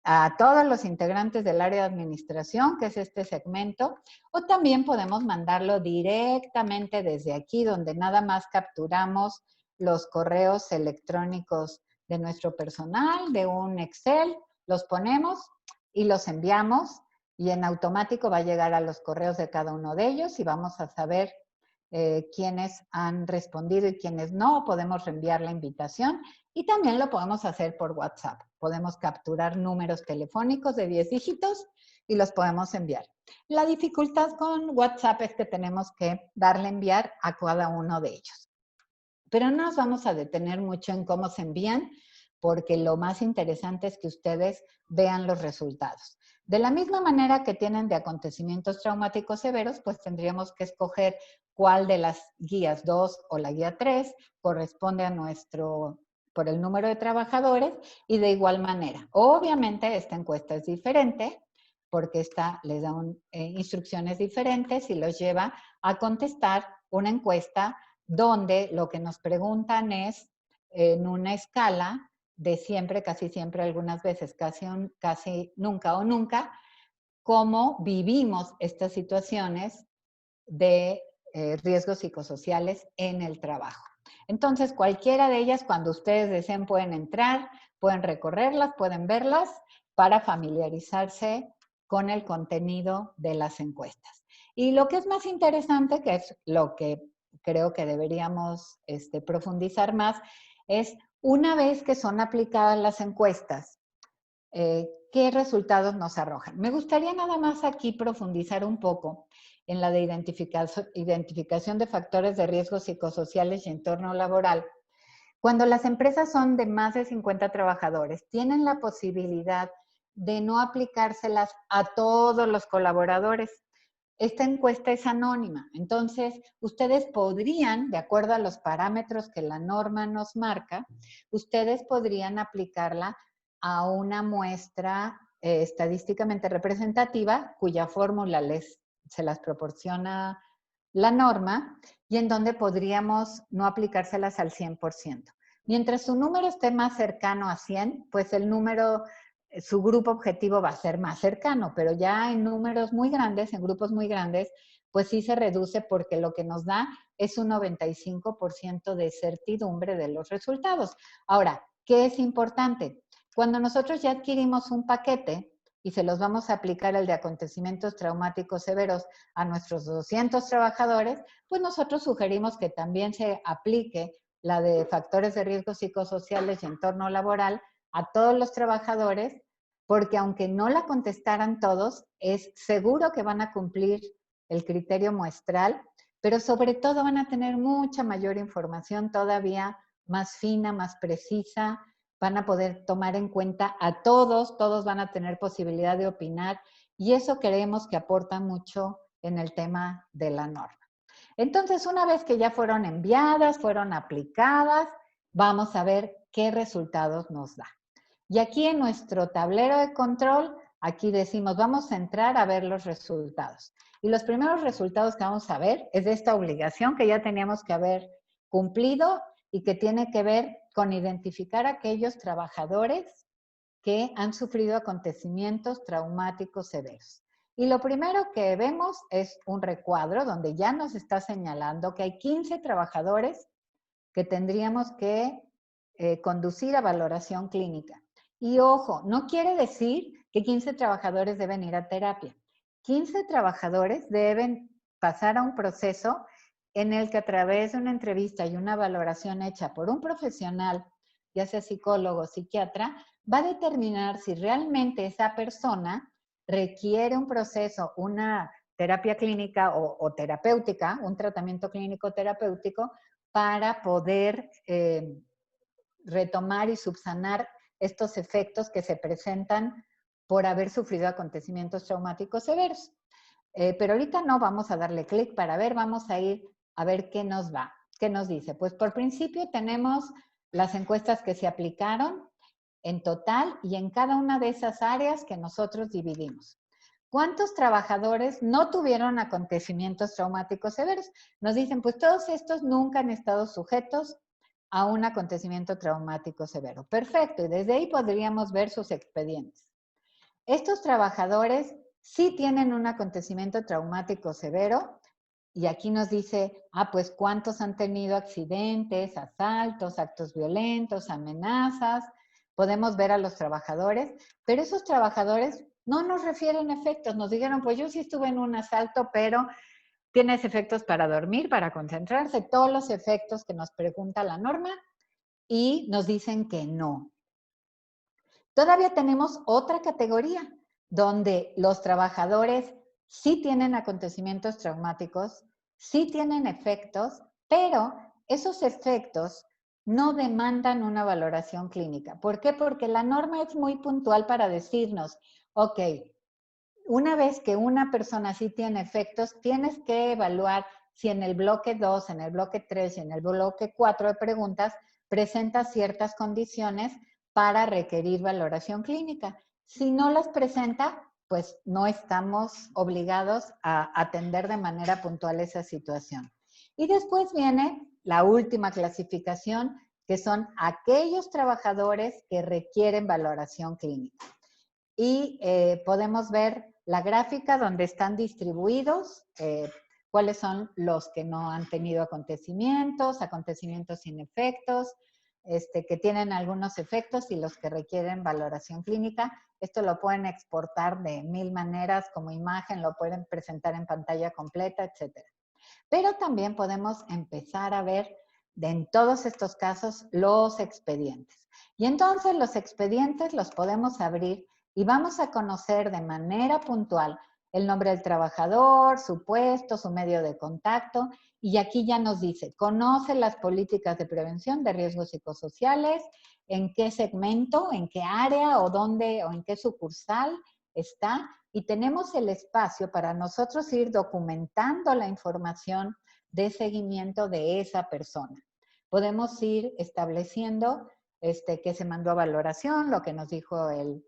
a todos los integrantes del área de administración, que es este segmento, o también podemos mandarlo directamente desde aquí, donde nada más capturamos los correos electrónicos de nuestro personal, de un Excel, los ponemos y los enviamos y en automático va a llegar a los correos de cada uno de ellos y vamos a saber quiénes han respondido y quiénes no. Podemos reenviar la invitación y también lo podemos hacer por WhatsApp. Podemos capturar números telefónicos de 10 dígitos y los podemos enviar. La dificultad con WhatsApp es que tenemos que darle enviar a cada uno de ellos. Pero no nos vamos a detener mucho en cómo se envían, porque lo más interesante es que ustedes vean los resultados. De la misma manera que tienen de acontecimientos traumáticos severos, pues tendríamos que escoger cuál de las guías 2 o la guía 3 corresponde a por el número de trabajadores y de igual manera. Obviamente esta encuesta es diferente porque esta les da instrucciones diferentes y los lleva a contestar una encuesta donde lo que nos preguntan es en una escala de siempre, casi siempre, algunas veces, casi nunca o nunca, cómo vivimos estas situaciones de riesgos psicosociales en el trabajo. Entonces, cualquiera de ellas, cuando ustedes deseen, pueden entrar, pueden recorrerlas, pueden verlas para familiarizarse con el contenido de las encuestas. Y lo que es más interesante, que es lo que creo que deberíamos profundizar más, es una vez que son aplicadas las encuestas, ¿qué resultados nos arrojan? Me gustaría nada más aquí profundizar un poco en la de identificación de factores de riesgo psicosociales y entorno laboral. Cuando las empresas son de más de 50 trabajadores, tienen la posibilidad de no aplicárselas a todos los colaboradores. Esta encuesta es anónima, entonces ustedes podrían, de acuerdo a los parámetros que la norma nos marca, ustedes podrían aplicarla a una muestra estadísticamente representativa, cuya fórmula se las proporciona la norma, y en donde podríamos no aplicárselas al 100%. Mientras su número esté más cercano a 100, pues el número, su grupo objetivo va a ser más cercano, pero ya en números muy grandes, en grupos muy grandes, pues sí se reduce porque lo que nos da es un 95% de certidumbre de los resultados. Ahora, ¿qué es importante? Cuando nosotros ya adquirimos un paquete y se los vamos a aplicar el de acontecimientos traumáticos severos a nuestros 200 trabajadores, pues nosotros sugerimos que también se aplique la de factores de riesgo psicosociales y entorno laboral a todos los trabajadores, porque aunque no la contestaran todos, es seguro que van a cumplir el criterio muestral, pero sobre todo van a tener mucha mayor información todavía más fina, más precisa, van a poder tomar en cuenta a todos, todos van a tener posibilidad de opinar y eso creemos que aporta mucho en el tema de la norma. Entonces, una vez que ya fueron enviadas, fueron aplicadas, vamos a ver qué resultados nos da. Y aquí en nuestro tablero de control, aquí decimos, vamos a entrar a ver los resultados. Y los primeros resultados que vamos a ver es de esta obligación que ya teníamos que haber cumplido y que tiene que ver con identificar a aquellos trabajadores que han sufrido acontecimientos traumáticos severos. Y lo primero que vemos es un recuadro donde ya nos está señalando que hay 15 trabajadores que tendríamos que conducir a valoración clínica. Y ojo, no quiere decir que 15 trabajadores deben ir a terapia. 15 trabajadores deben pasar a un proceso en el que a través de una entrevista y una valoración hecha por un profesional, ya sea psicólogo o psiquiatra, va a determinar si realmente esa persona requiere un proceso, una terapia clínica o terapéutica, un tratamiento clínico terapéutico, para poder retomar y subsanar estos efectos que se presentan por haber sufrido acontecimientos traumáticos severos. Pero ahorita no vamos a darle clic para ver, vamos a ir a ver qué nos va, qué nos dice. Pues por principio tenemos las encuestas que se aplicaron en total y en cada una de esas áreas que nosotros dividimos. ¿Cuántos trabajadores no tuvieron acontecimientos traumáticos severos? Nos dicen, pues todos estos nunca han estado sujetos a un acontecimiento traumático severo. Perfecto, y desde ahí podríamos ver sus expedientes. Estos trabajadores sí tienen un acontecimiento traumático severo y aquí nos dice, pues cuántos han tenido accidentes, asaltos, actos violentos, amenazas. Podemos ver a los trabajadores, pero esos trabajadores no nos refieren efectos. Nos dijeron, pues yo sí estuve en un asalto, pero tienes efectos para dormir, para concentrarse, todos los efectos que nos pregunta la norma y nos dicen que no. Todavía tenemos otra categoría donde los trabajadores sí tienen acontecimientos traumáticos, sí tienen efectos, pero esos efectos no demandan una valoración clínica. ¿Por qué? Porque la norma es muy puntual para decirnos, ok, una vez que una persona sí tiene efectos, tienes que evaluar si en el bloque 2, en el bloque 3 y en el bloque 4 de preguntas presenta ciertas condiciones para requerir valoración clínica. Si no las presenta, pues no estamos obligados a atender de manera puntual esa situación. Y después viene la última clasificación, que son aquellos trabajadores que requieren valoración clínica. Y podemos ver la gráfica donde están distribuidos, cuáles son los que no han tenido acontecimientos sin efectos, que tienen algunos efectos y los que requieren valoración clínica. Esto lo pueden exportar de 1000 maneras como imagen, lo pueden presentar en pantalla completa, etc. Pero también podemos empezar a ver en todos estos casos los expedientes. Y entonces los expedientes los podemos abrir y vamos a conocer de manera puntual el nombre del trabajador, su puesto, su medio de contacto, y aquí ya nos dice, conoce las políticas de prevención de riesgos psicosociales, en qué segmento, en qué área o dónde o en qué sucursal está, y tenemos el espacio para nosotros ir documentando la información de seguimiento de esa persona. Podemos ir estableciendo que se mandó a valoración, lo que nos dijo el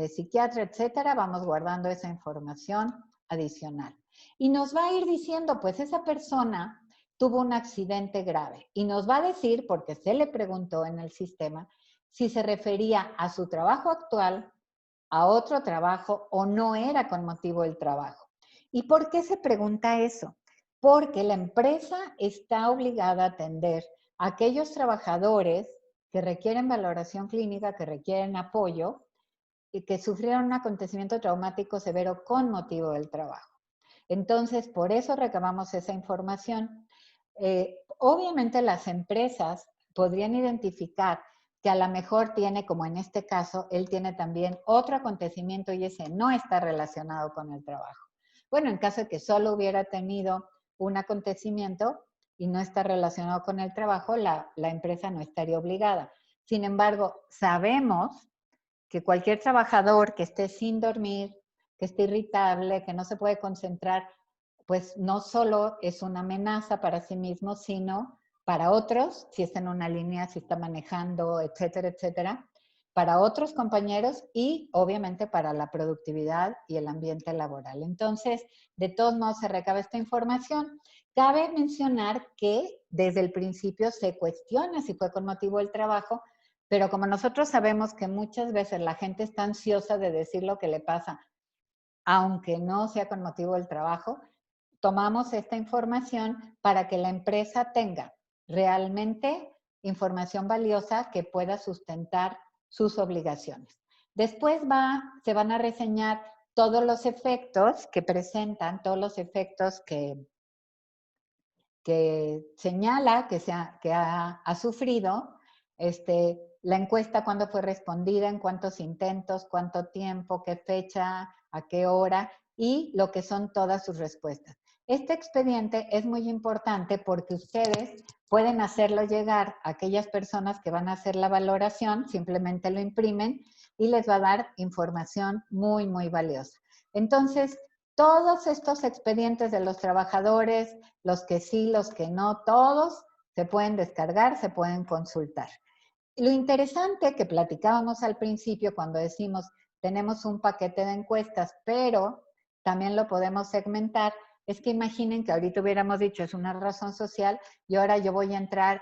psiquiatra, etcétera. Vamos guardando esa información adicional. Y nos va a ir diciendo, pues esa persona tuvo un accidente grave. Y nos va a decir, porque se le preguntó en el sistema, si se refería a su trabajo actual, a otro trabajo o no era con motivo del trabajo. ¿Y por qué se pregunta eso? Porque la empresa está obligada a atender a aquellos trabajadores que requieren valoración clínica, que requieren apoyo y que sufrieron un acontecimiento traumático severo con motivo del trabajo. Entonces, por eso recabamos esa información. Obviamente las empresas podrían identificar que a lo mejor tiene, como en este caso, él tiene también otro acontecimiento y ese no está relacionado con el trabajo. Bueno, en caso de que solo hubiera tenido un acontecimiento y no está relacionado con el trabajo, la empresa no estaría obligada. Sin embargo, sabemos que cualquier trabajador que esté sin dormir, que esté irritable, que no se puede concentrar, pues no solo es una amenaza para sí mismo, sino para otros, si está en una línea, si está manejando, etcétera, etcétera, para otros compañeros y obviamente para la productividad y el ambiente laboral. Entonces, de todos modos se recaba esta información. Cabe mencionar que desde el principio se cuestiona si fue con motivo del trabajo, pero como nosotros sabemos que muchas veces la gente está ansiosa de decir lo que le pasa, aunque no sea con motivo del trabajo, tomamos esta información para que la empresa tenga realmente información valiosa que pueda sustentar sus obligaciones. Después se van a reseñar todos los efectos que presentan, todos los efectos que señala que ha sufrido, la encuesta, cuándo fue respondida, en cuántos intentos, cuánto tiempo, qué fecha, a qué hora y lo que son todas sus respuestas. Este expediente es muy importante porque ustedes pueden hacerlo llegar a aquellas personas que van a hacer la valoración, simplemente lo imprimen y les va a dar información muy, muy valiosa. Entonces, todos estos expedientes de los trabajadores, los que sí, los que no, todos se pueden descargar, se pueden consultar. Lo interesante que platicábamos al principio cuando decimos tenemos un paquete de encuestas, pero también lo podemos segmentar, es que imaginen que ahorita hubiéramos dicho es una razón social y ahora yo voy a entrar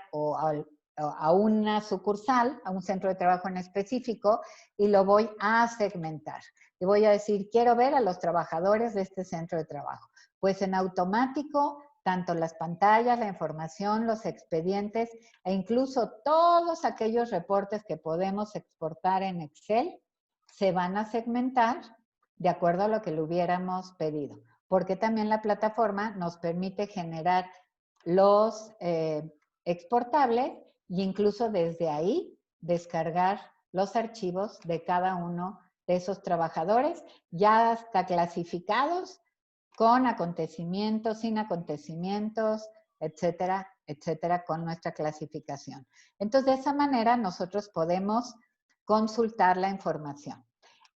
a una sucursal, a un centro de trabajo en específico y lo voy a segmentar. Y voy a decir, quiero ver a los trabajadores de este centro de trabajo. Pues en automático, tanto las pantallas, la información, los expedientes e incluso todos aquellos reportes que podemos exportar en Excel se van a segmentar de acuerdo a lo que le hubiéramos pedido. Porque también la plataforma nos permite generar los exportables e incluso desde ahí descargar los archivos de cada uno de esos trabajadores, ya está clasificados con acontecimientos, sin acontecimientos, etcétera, etcétera, con nuestra clasificación. Entonces, de esa manera nosotros podemos consultar la información.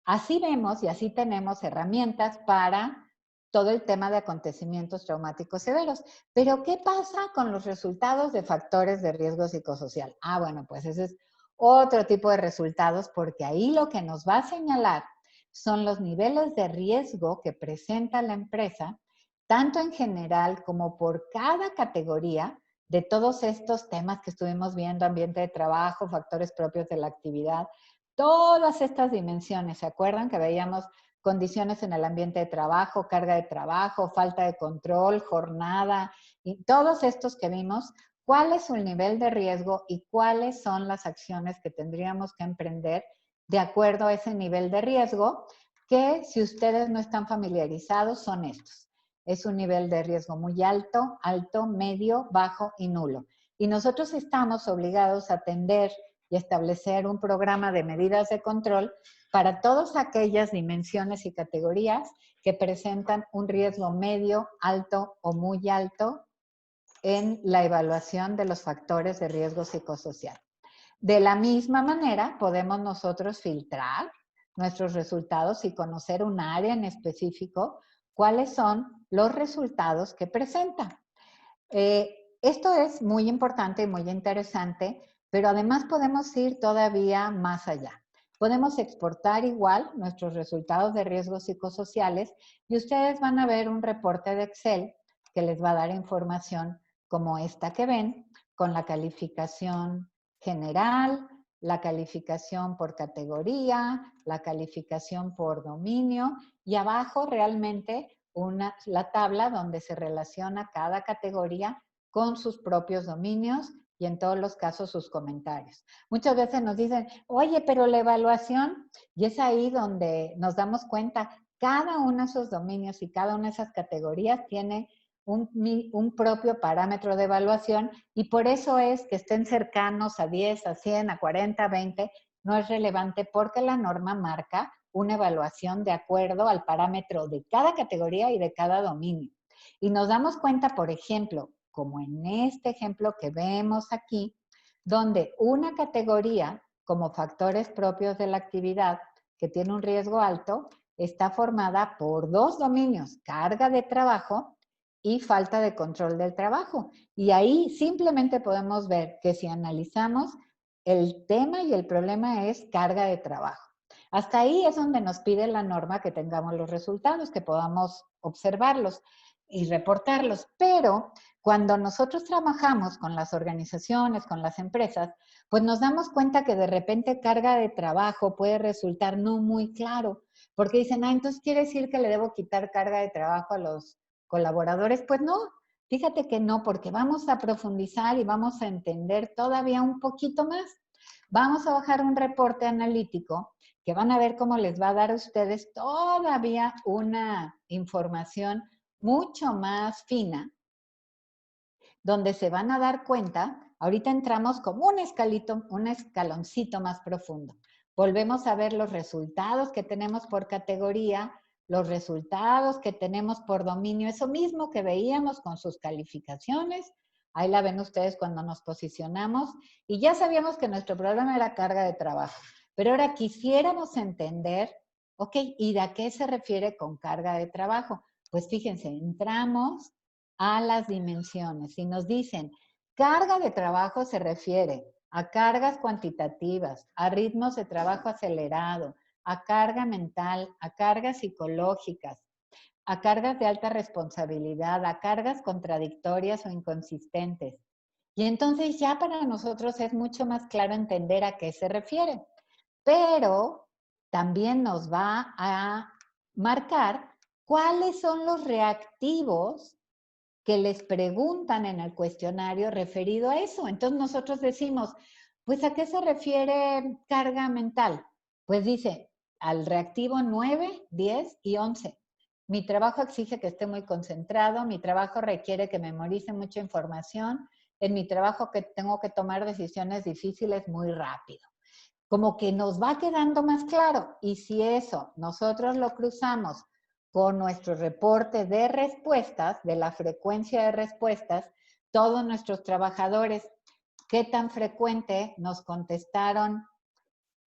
Así vemos y así tenemos herramientas para todo el tema de acontecimientos traumáticos severos. Pero, ¿qué pasa con los resultados de factores de riesgo psicosocial? Bueno, pues ese es otro tipo de resultados porque ahí lo que nos va a señalar son los niveles de riesgo que presenta la empresa, tanto en general como por cada categoría de todos estos temas que estuvimos viendo, ambiente de trabajo, factores propios de la actividad, todas estas dimensiones. ¿Se acuerdan que veíamos condiciones en el ambiente de trabajo, carga de trabajo, falta de control, jornada, y todos estos que vimos? ¿Cuál es su nivel de riesgo y cuáles son las acciones que tendríamos que emprender de acuerdo a ese nivel de riesgo? Que si ustedes no están familiarizados son estos. Es un nivel de riesgo muy alto, alto, medio, bajo y nulo. Y nosotros estamos obligados a atender y establecer un programa de medidas de control para todas aquellas dimensiones y categorías que presentan un riesgo medio, alto o muy alto en la evaluación de los factores de riesgo psicosocial. De la misma manera, podemos nosotros filtrar nuestros resultados y conocer un área en específico, cuáles son los resultados que presenta. Esto es muy importante y muy interesante Pero además podemos ir todavía más allá. Podemos exportar igual nuestros resultados de riesgos psicosociales y ustedes van a ver un reporte de Excel que les va a dar información como esta que ven, con la calificación general, la calificación por categoría, la calificación por dominio y abajo realmente la tabla donde se relaciona cada categoría con sus propios dominios y en todos los casos sus comentarios. Muchas veces nos dicen, oye, pero la evaluación, y es ahí donde nos damos cuenta, cada uno de esos dominios y cada una de esas categorías tiene un propio parámetro de evaluación y por eso es que estén cercanos a 10, a 100, a 40, a 20, no es relevante porque la norma marca una evaluación de acuerdo al parámetro de cada categoría y de cada dominio. Y nos damos cuenta, por ejemplo, como en este ejemplo que vemos aquí, donde una categoría, como factores propios de la actividad, que tiene un riesgo alto, está formada por dos dominios, carga de trabajo y falta de control del trabajo. Y ahí simplemente podemos ver que si analizamos, el tema y el problema es carga de trabajo. Hasta ahí es donde nos pide la norma que tengamos los resultados, que podamos observarlos y reportarlos. Pero cuando nosotros trabajamos con las organizaciones, con las empresas, pues nos damos cuenta que de repente carga de trabajo puede resultar no muy claro, porque dicen, entonces quiere decir que le debo quitar carga de trabajo a los colaboradores. Pues no, fíjate que no, porque vamos a profundizar y vamos a entender todavía un poquito más. Vamos a bajar un reporte analítico que van a ver cómo les va a dar a ustedes todavía una información mucho más fina, donde se van a dar cuenta, ahorita entramos como un escaloncito más profundo. Volvemos a ver los resultados que tenemos por categoría, los resultados que tenemos por dominio, eso mismo que veíamos con sus calificaciones, ahí la ven ustedes cuando nos posicionamos, y ya sabíamos que nuestro problema era carga de trabajo, pero ahora quisiéramos entender, ok, ¿y a qué se refiere con carga de trabajo? Pues fíjense, entramos a las dimensiones y nos dicen, carga de trabajo se refiere a cargas cuantitativas, a ritmos de trabajo acelerado, a carga mental, a cargas psicológicas, a cargas de alta responsabilidad, a cargas contradictorias o inconsistentes. Y entonces ya para nosotros es mucho más claro entender a qué se refiere. Pero también nos va a marcar cuáles son los reactivos que les preguntan en el cuestionario referido a eso. Entonces nosotros decimos, pues ¿a qué se refiere carga mental? Pues dice, al reactivo 9, 10 y 11. Mi trabajo exige que esté muy concentrado, mi trabajo requiere que memorice mucha información, en mi trabajo que tengo que tomar decisiones difíciles muy rápido. Como que nos va quedando más claro. Y si eso nosotros lo cruzamos con nuestro reporte de respuestas, de la frecuencia de respuestas, todos nuestros trabajadores, qué tan frecuente nos contestaron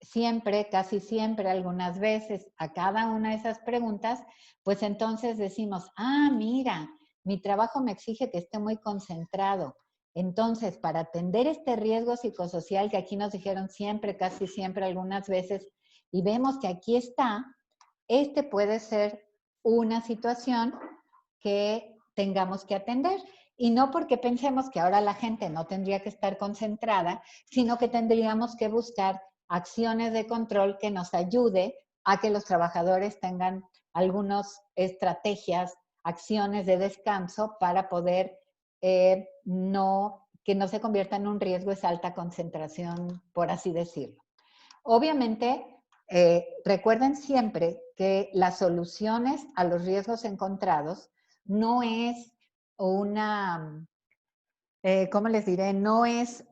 siempre, casi siempre, algunas veces a cada una de esas preguntas, pues entonces decimos, mira, mi trabajo me exige que esté muy concentrado. Entonces, para atender este riesgo psicosocial que aquí nos dijeron siempre, casi siempre, algunas veces, y vemos que aquí está, este puede ser una situación que tengamos que atender. Y no porque pensemos que ahora la gente no tendría que estar concentrada, sino que tendríamos que buscar acciones de control que nos ayude a que los trabajadores tengan algunas estrategias, acciones de descanso para poder que no se convierta en un riesgo esa alta concentración, por así decirlo. Obviamente, recuerden siempre que las soluciones a los riesgos encontrados no es una, ¿cómo les diré? No es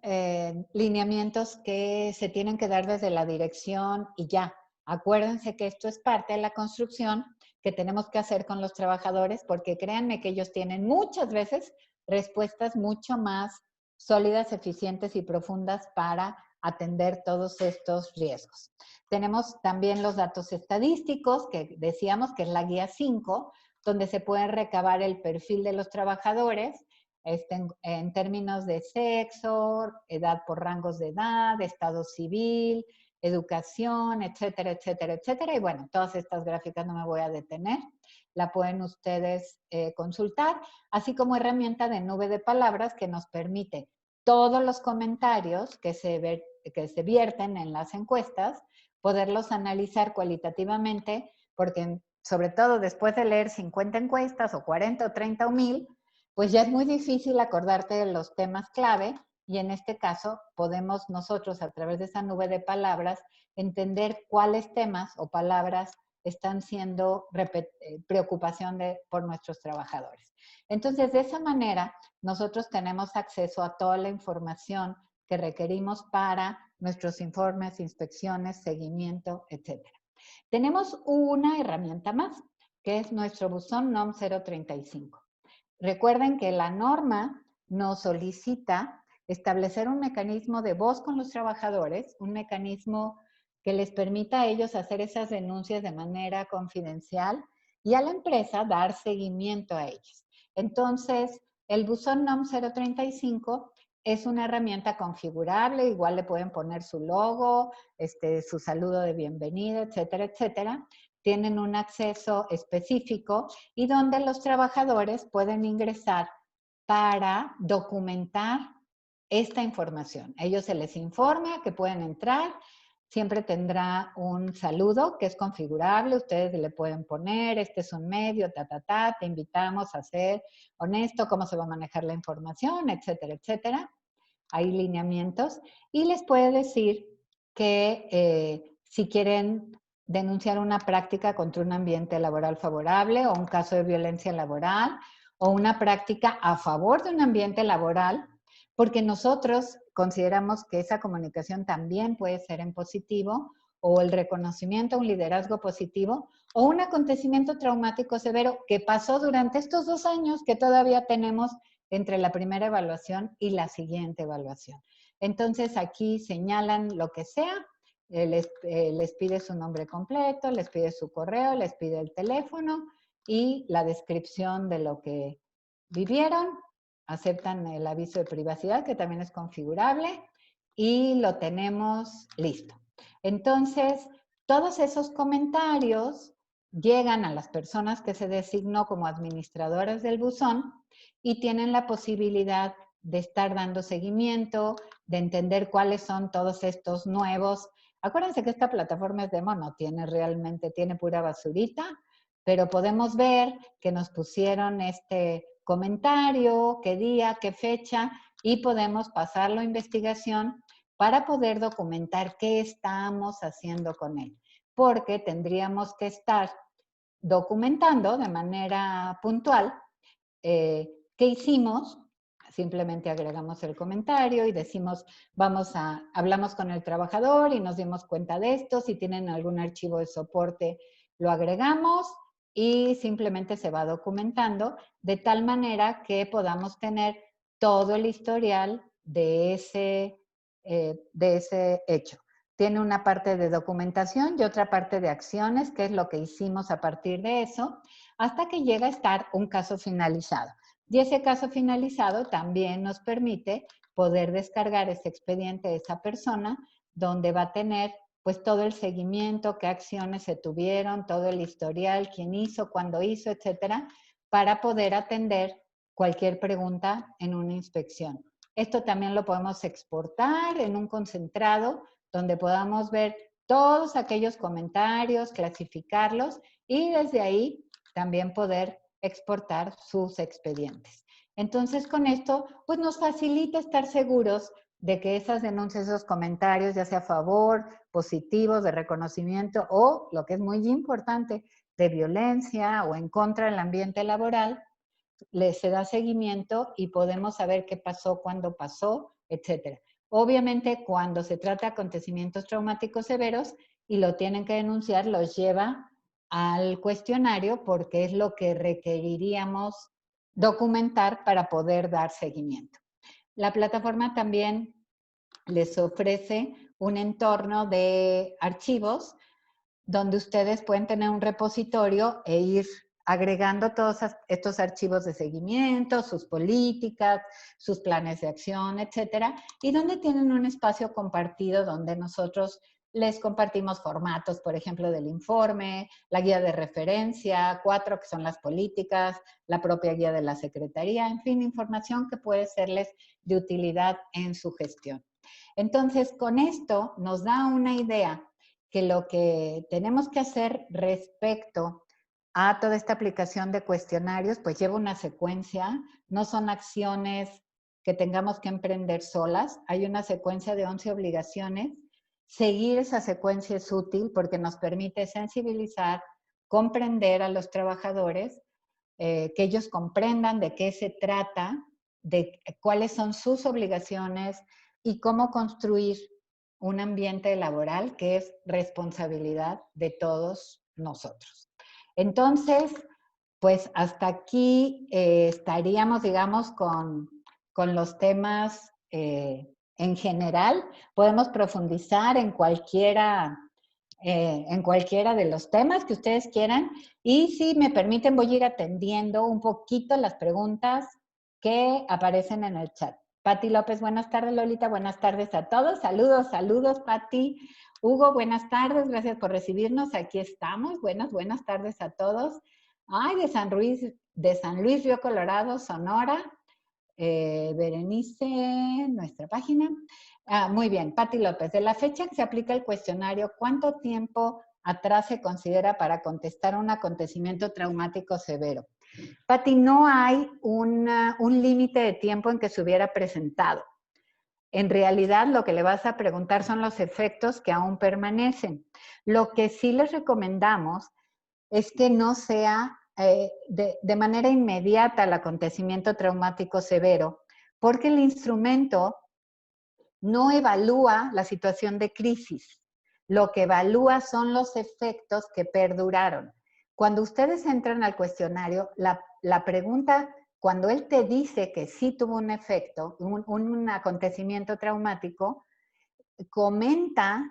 lineamientos que se tienen que dar desde la dirección y ya. Acuérdense que esto es parte de la construcción que tenemos que hacer con los trabajadores porque créanme que ellos tienen muchas veces respuestas mucho más sólidas, eficientes y profundas para atender todos estos riesgos. Tenemos también los datos estadísticos que decíamos que es la guía 5, donde se puede recabar el perfil de los trabajadores, en términos de sexo, edad por rangos de edad, estado civil, educación, etcétera, etcétera, etcétera. Y bueno, todas estas gráficas no me voy a detener. La pueden ustedes consultar, así como herramienta de nube de palabras que nos permite todos los comentarios que se vierten en las encuestas, poderlos analizar cualitativamente, porque sobre todo después de leer 50 encuestas o 40 o 30 o 1000, pues ya es muy difícil acordarte de los temas clave y en este caso podemos nosotros a través de esa nube de palabras entender cuáles temas o palabras están siendo preocupación por nuestros trabajadores. Entonces, de esa manera, nosotros tenemos acceso a toda la información que requerimos para nuestros informes, inspecciones, seguimiento, etc. Tenemos una herramienta más, que es nuestro buzón NOM 035. Recuerden que la norma nos solicita establecer un mecanismo de voz con los trabajadores, un mecanismo que les permita a ellos hacer esas denuncias de manera confidencial y a la empresa dar seguimiento a ellos. Entonces, el buzón NOM 035 es una herramienta configurable, igual le pueden poner su logo, su saludo de bienvenida, etcétera, etcétera. Tienen un acceso específico y donde los trabajadores pueden ingresar para documentar esta información. A ellos se les informa que pueden entrar, siempre tendrá un saludo que es configurable, ustedes le pueden poner, este es un medio, te invitamos a ser honesto, cómo se va a manejar la información, etcétera, etcétera. Hay lineamientos y les puede decir que si quieren denunciar una práctica contra un ambiente laboral favorable o un caso de violencia laboral o una práctica a favor de un ambiente laboral, porque nosotros consideramos que esa comunicación también puede ser en positivo, o el reconocimiento, un liderazgo positivo, o un acontecimiento traumático severo que pasó durante estos 2 años que todavía tenemos entre la primera evaluación y la siguiente evaluación. Entonces aquí señalan lo que sea, les pide su nombre completo, les pide su correo, les pide el teléfono y la descripción de lo que vivieron, aceptan el aviso de privacidad que también es configurable y lo tenemos listo. Entonces, todos esos comentarios llegan a las personas que se designó como administradoras del buzón y tienen la posibilidad de estar dando seguimiento, de entender cuáles son todos estos nuevos. Acuérdense que esta plataforma es demo, no tiene realmente, tiene pura basurita, pero podemos ver que nos pusieron este comentario, qué día, qué fecha, y podemos pasarlo a investigación para poder documentar qué estamos haciendo con él. Porque tendríamos que estar documentando de manera puntual qué hicimos. Simplemente agregamos el comentario y decimos, hablamos con el trabajador y nos dimos cuenta de esto. Si tienen algún archivo de soporte, lo agregamos y simplemente se va documentando de tal manera que podamos tener todo el historial de ese hecho. Tiene una parte de documentación y otra parte de acciones, que es lo que hicimos a partir de eso, hasta que llega a estar un caso finalizado. Y ese caso finalizado también nos permite poder descargar ese expediente de esa persona, donde va a tener pues todo el seguimiento, qué acciones se tuvieron, todo el historial, quién hizo, cuándo hizo, etcétera, para poder atender cualquier pregunta en una inspección. Esto también lo podemos exportar en un concentrado donde podamos ver todos aquellos comentarios, clasificarlos y desde ahí también poder exportar sus expedientes. Entonces, con esto, pues nos facilita estar seguros de que esas denuncias, esos comentarios, ya sea a favor, positivos, de reconocimiento o, lo que es muy importante, de violencia o en contra del ambiente laboral, se da seguimiento y podemos saber qué pasó, cuándo pasó, etcétera. Obviamente, cuando se trata de acontecimientos traumáticos severos y lo tienen que denunciar, los lleva al cuestionario porque es lo que requeriríamos documentar para poder dar seguimiento. La plataforma también les ofrece un entorno de archivos donde ustedes pueden tener un repositorio e ir agregando todos estos archivos de seguimiento, sus políticas, sus planes de acción, etcétera, y donde tienen un espacio compartido donde nosotros les compartimos formatos, por ejemplo, del informe, la guía de referencia, 4 que son las políticas, la propia guía de la Secretaría, en fin, información que puede serles de utilidad en su gestión. Entonces, con esto nos da una idea que lo que tenemos que hacer respecto a toda esta aplicación de cuestionarios, pues lleva una secuencia, no son acciones que tengamos que emprender solas, hay una secuencia de 11 obligaciones. Seguir esa secuencia es útil porque nos permite sensibilizar, comprender a los trabajadores, que ellos comprendan de qué se trata, de cuáles son sus obligaciones y cómo construir un ambiente laboral que es responsabilidad de todos nosotros. Entonces, pues hasta aquí estaríamos, digamos, con los temas en general. Podemos profundizar en cualquiera de los temas que ustedes quieran. Y si me permiten, voy a ir atendiendo un poquito las preguntas que aparecen en el chat. Pati López, buenas tardes, Lolita, buenas tardes a todos. Saludos, saludos, Pati. Hugo, buenas tardes, gracias por recibirnos. Aquí estamos. Buenas tardes a todos. Ay, de San Luis Río Colorado, Sonora. Berenice, nuestra página. Muy bien, Pati López, de la fecha que se aplica el cuestionario, ¿cuánto tiempo atrás se considera para contestar un acontecimiento traumático severo? Pati, no hay un límite de tiempo en que se hubiera presentado. En realidad, lo que le vas a preguntar son los efectos que aún permanecen. Lo que sí les recomendamos es que no sea de manera inmediata el acontecimiento traumático severo, porque el instrumento no evalúa la situación de crisis. Lo que evalúa son los efectos que perduraron. Cuando ustedes entran al cuestionario, la pregunta, cuando él te dice que sí tuvo un efecto, un acontecimiento traumático, comenta,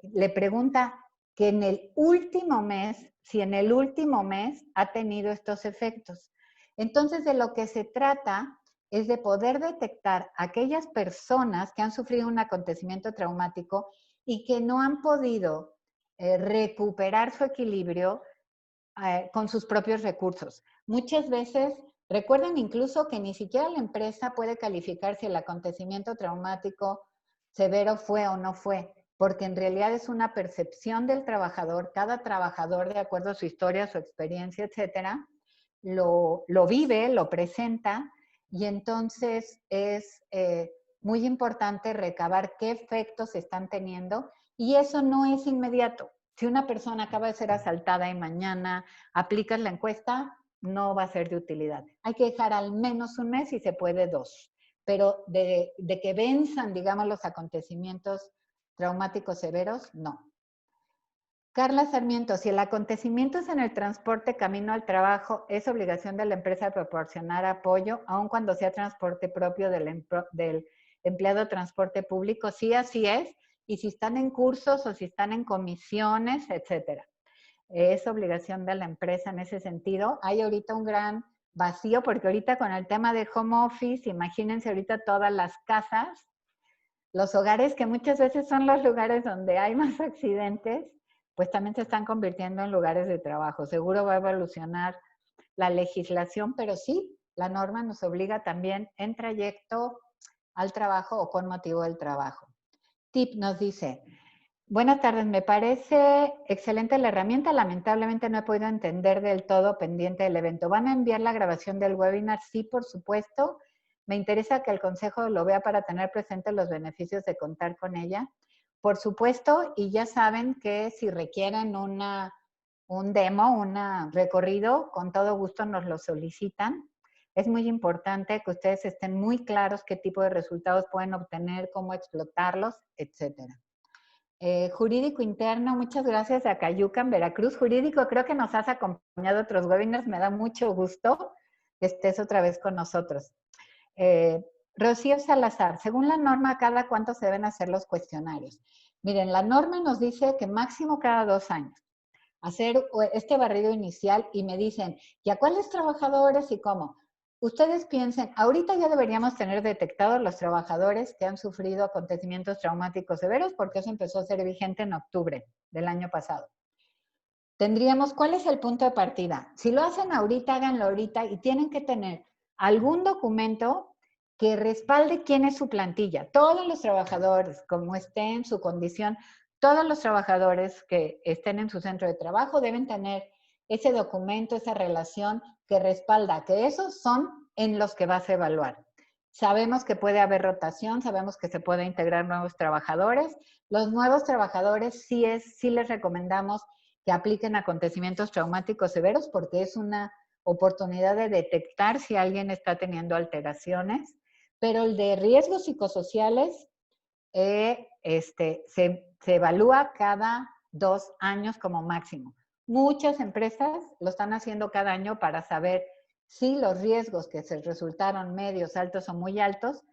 le pregunta que en el último mes, si en el último mes ha tenido estos efectos. Entonces, de lo que se trata es de poder detectar aquellas personas que han sufrido un acontecimiento traumático y que no han podido recuperar su equilibrio con sus propios recursos. Muchas veces, recuerden incluso que ni siquiera la empresa puede calificar si el acontecimiento traumático severo fue o no fue, porque en realidad es una percepción del trabajador. Cada trabajador, de acuerdo a su historia, su experiencia, etcétera, lo vive, lo presenta, y entonces es muy importante recabar qué efectos están teniendo, y eso no es inmediato. Si una persona acaba de ser asaltada y mañana aplicas la encuesta, no va a ser de utilidad. Hay que dejar al menos un mes y se puede 2. Pero de que venzan, digamos, los acontecimientos traumáticos severos, no. Carla Sarmiento, si el acontecimiento es en el transporte camino al trabajo, ¿es obligación de la empresa proporcionar apoyo, aun cuando sea transporte propio del empleado de transporte público? Sí, así es. Y si están en cursos o si están en comisiones, etcétera. Es obligación de la empresa en ese sentido. Hay ahorita un gran vacío, porque ahorita con el tema de home office, imagínense ahorita todas las casas, los hogares que muchas veces son los lugares donde hay más accidentes, pues también se están convirtiendo en lugares de trabajo. Seguro va a evolucionar la legislación, pero sí, la norma nos obliga también en trayecto al trabajo o con motivo del trabajo. Tip nos dice, buenas tardes, me parece excelente la herramienta, lamentablemente no he podido entender del todo pendiente del evento. ¿Van a enviar la grabación del webinar? Sí, por supuesto. Me interesa que el consejo lo vea para tener presente los beneficios de contar con ella. Por supuesto, y ya saben que si requieren un demo, un recorrido, con todo gusto nos lo solicitan. Es muy importante que ustedes estén muy claros qué tipo de resultados pueden obtener, cómo explotarlos, etcétera. Jurídico interno, muchas gracias a Cayucan, Veracruz. Jurídico, creo que nos has acompañado a otros webinars, me da mucho gusto que estés otra vez con nosotros. Rocío Salazar, según la norma, ¿cada cuánto se deben hacer los cuestionarios? Miren, la norma nos dice que máximo cada 2 años. hacer este barrido inicial y me dicen, ¿y a cuáles trabajadores y cómo? Ustedes piensen, ahorita ya deberíamos tener detectados los trabajadores que han sufrido acontecimientos traumáticos severos porque eso empezó a ser vigente en octubre del año pasado. Tendríamos, ¿cuál es el punto de partida? Si lo hacen ahorita, háganlo ahorita y tienen que tener algún documento que respalde quién es su plantilla. Todos los trabajadores, como estén en su condición, todos los trabajadores que estén en su centro de trabajo deben tener ese documento, esa relación que respalda que esos son en los que vas a evaluar. Sabemos que puede haber rotación, sabemos que se puede integrar nuevos trabajadores. Los nuevos trabajadores sí les recomendamos que apliquen acontecimientos traumáticos severos porque es una oportunidad de detectar si alguien está teniendo alteraciones, pero el de riesgos psicosociales se evalúa cada 2 años como máximo. Muchas empresas lo están haciendo cada año para saber si los riesgos que se resultaron medios, altos o muy altos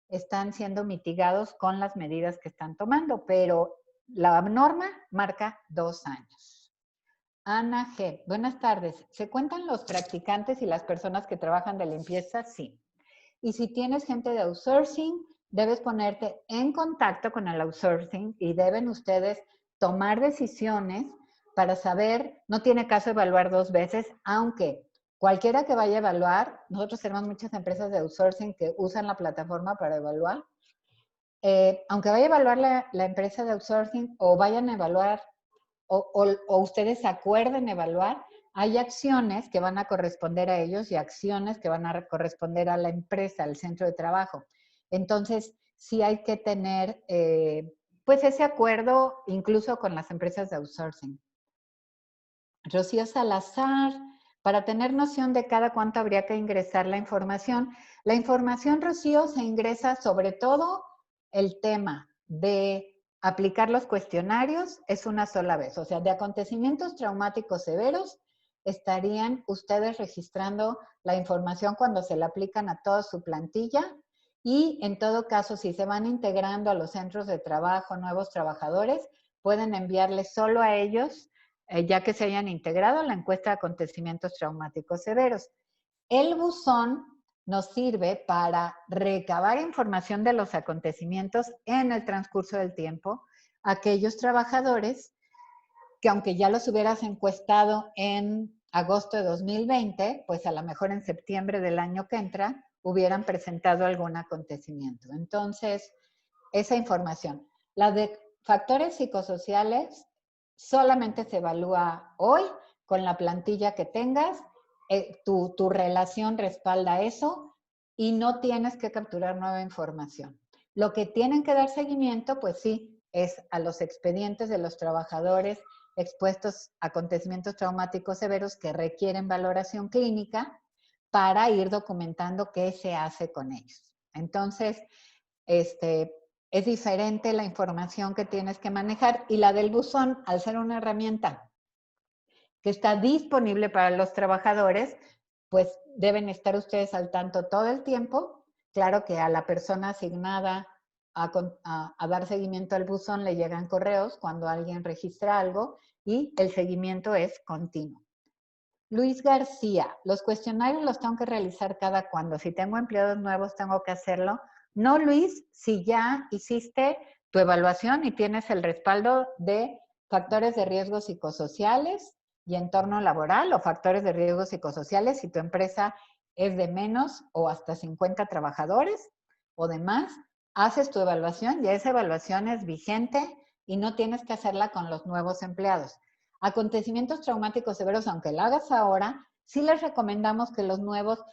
están siendo mitigados con las medidas que están tomando, pero la norma marca 2 años. Ana G. Buenas tardes. ¿Se cuentan los practicantes y las personas que trabajan de limpieza? Sí. Y si tienes gente de outsourcing, debes ponerte en contacto con el outsourcing y deben ustedes tomar decisiones para saber, no tiene caso evaluar 2 veces, aunque cualquiera que vaya a evaluar, nosotros tenemos muchas empresas de outsourcing que usan la plataforma para evaluar, aunque vaya a evaluar la empresa de outsourcing o vayan a evaluar o ustedes acuerden evaluar, hay acciones que van a corresponder a ellos y acciones que van a corresponder a la empresa, al centro de trabajo. Entonces, sí hay que tener pues ese acuerdo incluso con las empresas de outsourcing. Rocío Salazar, para tener noción de cada cuánto habría que ingresar la información. La información, Rocío, se ingresa sobre todo el tema de aplicar los cuestionarios es una sola vez. O sea, de acontecimientos traumáticos severos estarían ustedes registrando la información cuando se la aplican a toda su plantilla y en todo caso, si se van integrando a los centros de trabajo nuevos trabajadores, pueden enviarles solo a ellos ya que se hayan integrado la encuesta de acontecimientos traumáticos severos. El buzón nos sirve para recabar información de los acontecimientos en el transcurso del tiempo. Aquellos trabajadores que aunque ya los hubieras encuestado en agosto de 2020, pues a lo mejor en septiembre del año que entra hubieran presentado algún acontecimiento. Entonces, esa información. La de factores psicosociales solamente se evalúa hoy con la plantilla que tengas, tu relación respalda eso y no tienes que capturar nueva información. Lo que tienen que dar seguimiento, pues sí, es a los expedientes de los trabajadores expuestos a acontecimientos traumáticos severos que requieren valoración clínica para ir documentando qué se hace con ellos. Entonces, es diferente la información que tienes que manejar y la del buzón, al ser una herramienta que está disponible para los trabajadores, pues deben estar ustedes al tanto todo el tiempo. Claro que a la persona asignada a dar seguimiento al buzón le llegan correos cuando alguien registra algo y el seguimiento es continuo. Luis García, los cuestionarios los tengo que realizar cada cuando. Si tengo empleados nuevos, tengo que hacerlo. No, Luis, si ya hiciste tu evaluación y tienes el respaldo de factores de riesgo psicosociales y entorno laboral o factores de riesgo psicosociales, si tu empresa es de menos o hasta 50 trabajadores o de más, haces tu evaluación y esa evaluación es vigente y no tienes que hacerla con los nuevos empleados. Acontecimientos traumáticos severos, aunque lo hagas ahora, sí les recomendamos que los nuevos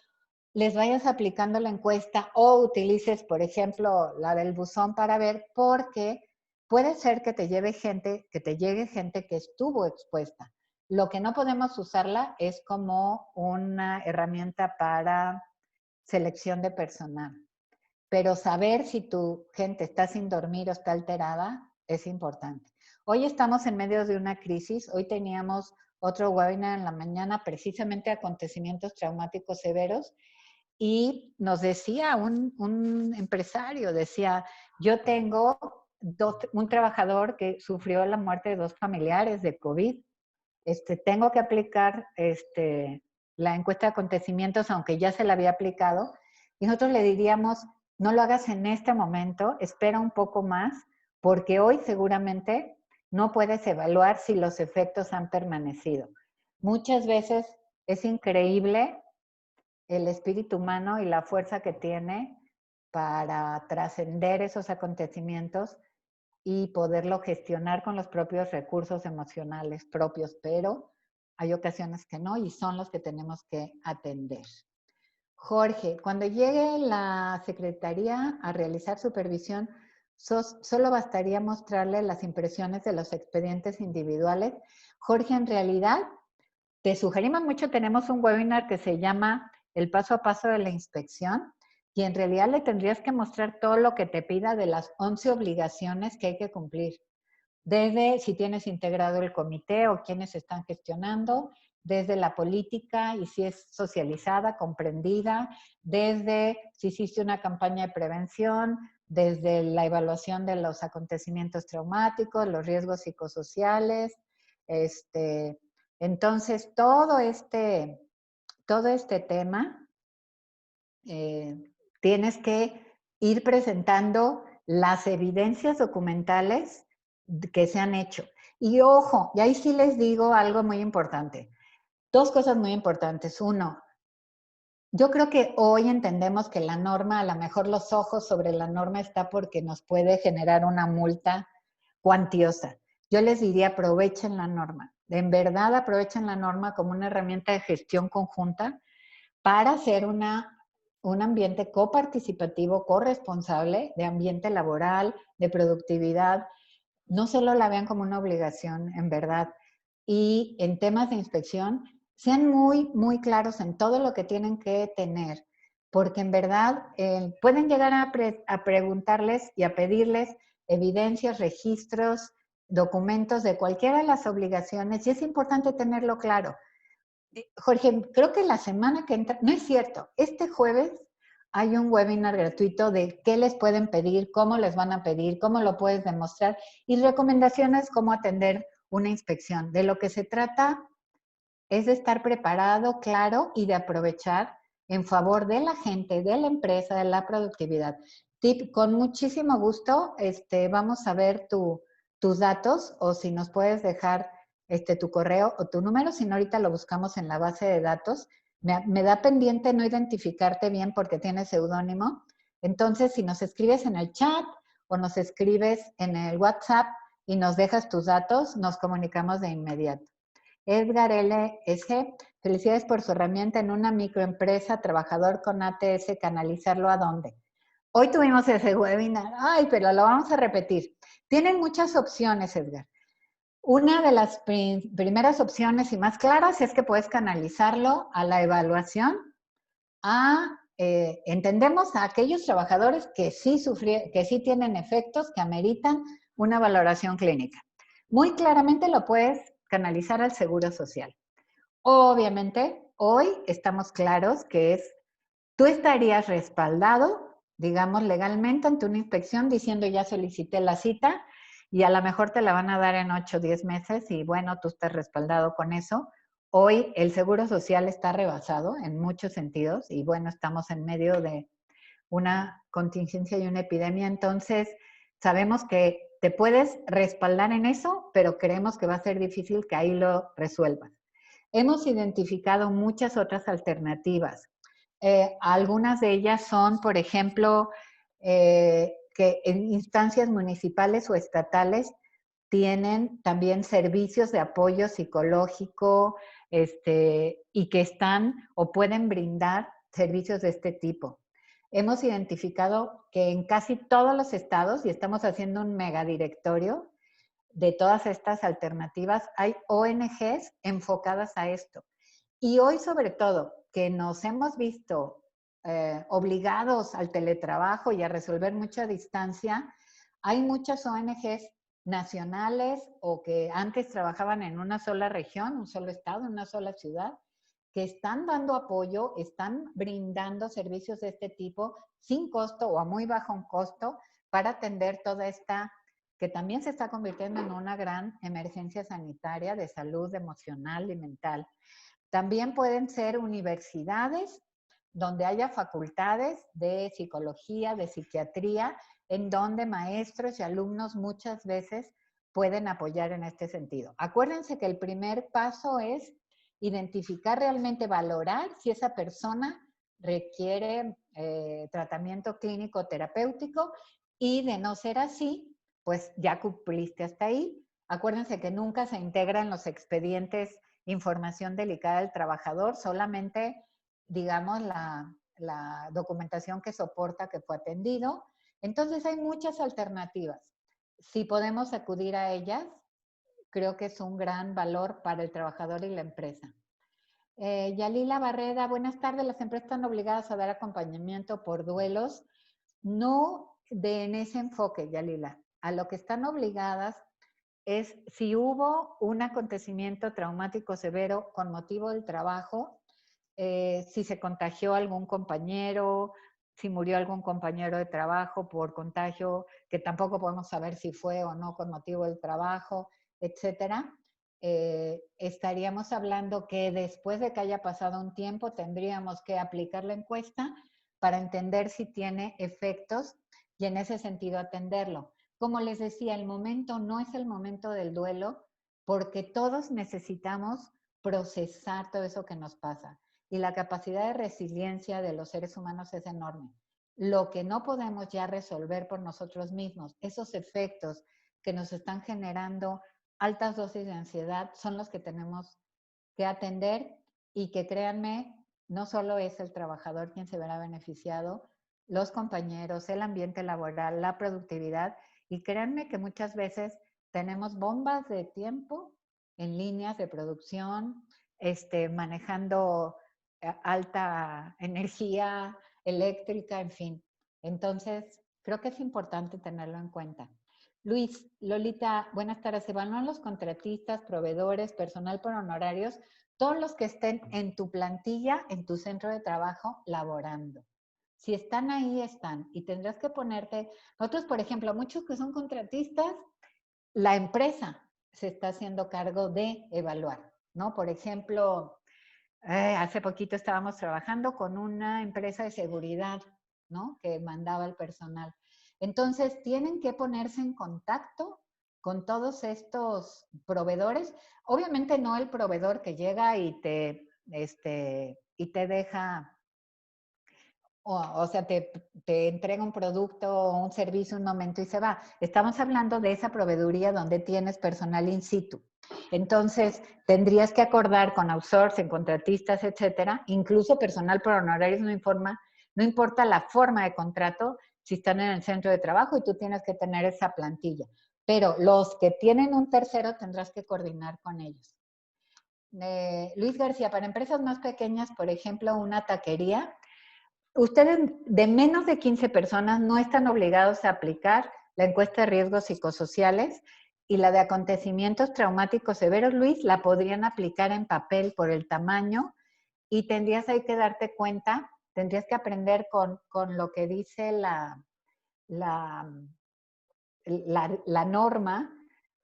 les vayas aplicando la encuesta o utilices, por ejemplo, la del buzón para ver, porque puede ser que te llegue gente que estuvo expuesta. Lo que no podemos usarla es como una herramienta para selección de personal. Pero saber si tu gente está sin dormir o está alterada es importante. Hoy estamos en medio de una crisis. Hoy teníamos otro webinar en la mañana, precisamente acontecimientos traumáticos severos, y nos decía un empresario, decía, yo tengo un trabajador que sufrió la muerte de 2 familiares de COVID tengo que aplicar la encuesta de acontecimientos, aunque ya se la había aplicado, y nosotros le diríamos, no lo hagas en este momento, espera un poco más, porque hoy seguramente no puedes evaluar si los efectos han permanecido. Muchas veces es increíble el espíritu humano y la fuerza que tiene para trascender esos acontecimientos y poderlo gestionar con los propios recursos emocionales propios, pero hay ocasiones que no y son los que tenemos que atender. Jorge, cuando llegue la Secretaría a realizar supervisión, solo bastaría mostrarle las impresiones de los expedientes individuales. Jorge, en realidad, te sugerimos mucho, tenemos un webinar que se llama El paso a paso de la inspección, y en realidad le tendrías que mostrar todo lo que te pida de las 11 obligaciones que hay que cumplir. Desde si tienes integrado el comité o quienes están gestionando, desde la política y si es socializada, comprendida, desde si hiciste una campaña de prevención, desde la evaluación de los acontecimientos traumáticos, los riesgos psicosociales. Entonces, todo este tema tienes que ir presentando las evidencias documentales que se han hecho. Y ojo, y ahí sí les digo algo muy importante. Dos cosas muy importantes. Uno, yo creo que hoy entendemos que la norma, a lo mejor los ojos sobre la norma está porque nos puede generar una multa cuantiosa. Yo les diría, aprovechen la norma. En verdad, aprovechen la norma como una herramienta de gestión conjunta para hacer un ambiente coparticipativo, corresponsable, de ambiente laboral, de productividad. No solo la vean como una obligación, en verdad. Y en temas de inspección, sean muy, muy claros en todo lo que tienen que tener, porque en verdad pueden llegar a preguntarles y a pedirles evidencias, registros, documentos de cualquiera de las obligaciones, y es importante tenerlo claro. Jorge, creo que la semana que entra, no es cierto, este jueves hay un webinar gratuito de qué les pueden pedir, cómo les van a pedir, cómo lo puedes demostrar y recomendaciones cómo atender una inspección. De lo que se trata es de estar preparado, claro, y de aprovechar en favor de la gente, de la empresa, de la productividad. Tip, con muchísimo gusto, vamos a ver tus datos o si nos puedes dejar tu correo o tu número, si no ahorita lo buscamos en la base de datos. Me da pendiente no identificarte bien porque tienes seudónimo. Entonces, si nos escribes en el chat o nos escribes en el WhatsApp y nos dejas tus datos, nos comunicamos de inmediato. Edgar LSG, felicidades por su herramienta en una microempresa, trabajador con ATS, canalizarlo a dónde. Hoy tuvimos ese webinar, ay, pero lo vamos a repetir. Tienen muchas opciones, Edgar. Una de las primeras opciones y más claras es que puedes canalizarlo a la evaluación, entendemos a aquellos trabajadores que sí tienen efectos que ameritan una valoración clínica. Muy claramente lo puedes canalizar al Seguro Social. Obviamente, hoy estamos claros que tú estarías respaldado, digamos, legalmente ante una inspección diciendo ya solicité la cita y a lo mejor te la van a dar en 8 o 10 meses y bueno, tú estás respaldado con eso. Hoy el Seguro Social está rebasado en muchos sentidos y bueno, estamos en medio de una contingencia y una epidemia, entonces sabemos que te puedes respaldar en eso, pero creemos que va a ser difícil que ahí lo resuelvas. Hemos identificado muchas otras alternativas. Algunas de ellas son, por ejemplo, que en instancias municipales o estatales tienen también servicios de apoyo psicológico y que están o pueden brindar servicios de este tipo. Hemos identificado que en casi todos los estados, y estamos haciendo un megadirectorio de todas estas alternativas, hay ONGs enfocadas a esto. Y hoy, sobre todo, que nos hemos visto obligados al teletrabajo y a resolver mucha distancia, hay muchas ONGs nacionales o que antes trabajaban en una sola región, un solo estado, una sola ciudad, que están dando apoyo, están brindando servicios de este tipo sin costo o a muy bajo costo para atender toda esta que también se está convirtiendo en una gran emergencia sanitaria de salud emocional y mental. También pueden ser universidades donde haya facultades de psicología, de psiquiatría, en donde maestros y alumnos muchas veces pueden apoyar en este sentido. Acuérdense que el primer paso es identificar realmente, valorar si esa persona requiere tratamiento clínico terapéutico, y de no ser así, pues ya cumpliste hasta ahí. Acuérdense que nunca se integra en los expedientes información delicada del trabajador, solamente, digamos, la documentación que soporta que fue atendido. Entonces hay muchas alternativas. Si podemos acudir a ellas, creo que es un gran valor para el trabajador y la empresa. Yalila Barreda, buenas tardes. Las empresas están obligadas a dar acompañamiento por duelos. No en ese enfoque, Yalila. A lo que están obligadas es si hubo un acontecimiento traumático severo con motivo del trabajo, si se contagió algún compañero, si murió algún compañero de trabajo por contagio, que tampoco podemos saber si fue o no con motivo del trabajo, etcétera. Estaríamos hablando que después de que haya pasado un tiempo tendríamos que aplicar la encuesta para entender si tiene efectos y en ese sentido atenderlo. Como les decía, el momento no es el momento del duelo, porque todos necesitamos procesar todo eso que nos pasa. Y la capacidad de resiliencia de los seres humanos es enorme. Lo que no podemos ya resolver por nosotros mismos, esos efectos que nos están generando altas dosis de ansiedad, son los que tenemos que atender, y que créanme, no solo es el trabajador quien se verá beneficiado, los compañeros, el ambiente laboral, la productividad, y créanme que muchas veces tenemos bombas de tiempo en líneas de producción, manejando alta energía eléctrica, en fin. Entonces, creo que es importante tenerlo en cuenta. Luis, Lolita, buenas tardes. ¿Se evalúan los contratistas, proveedores, personal por honorarios, todos los que estén en tu plantilla, en tu centro de trabajo, laborando? Si están ahí, están. Y tendrás que ponerte, nosotros, por ejemplo, muchos que son contratistas, la empresa se está haciendo cargo de evaluar, ¿no? Por ejemplo, hace poquito estábamos trabajando con una empresa de seguridad, ¿no? Que mandaba el personal. Entonces, tienen que ponerse en contacto con todos estos proveedores. Obviamente no el proveedor que llega y te deja, o sea, te entrega un producto o un servicio un momento y se va. Estamos hablando de esa proveeduría donde tienes personal in situ. Entonces, tendrías que acordar con outsourcing, contratistas, etcétera, incluso personal por honorarios, no importa la forma de contrato, si están en el centro de trabajo y tú tienes que tener esa plantilla. Pero los que tienen un tercero tendrás que coordinar con ellos. Luis García, para empresas más pequeñas, por ejemplo, una taquería, ustedes de menos de 15 personas no están obligados a aplicar la encuesta de riesgos psicosociales, y la de acontecimientos traumáticos severos, Luis, la podrían aplicar en papel por el tamaño, y tendrías ahí que darte cuenta, tendrías que aprender con lo que dice la norma,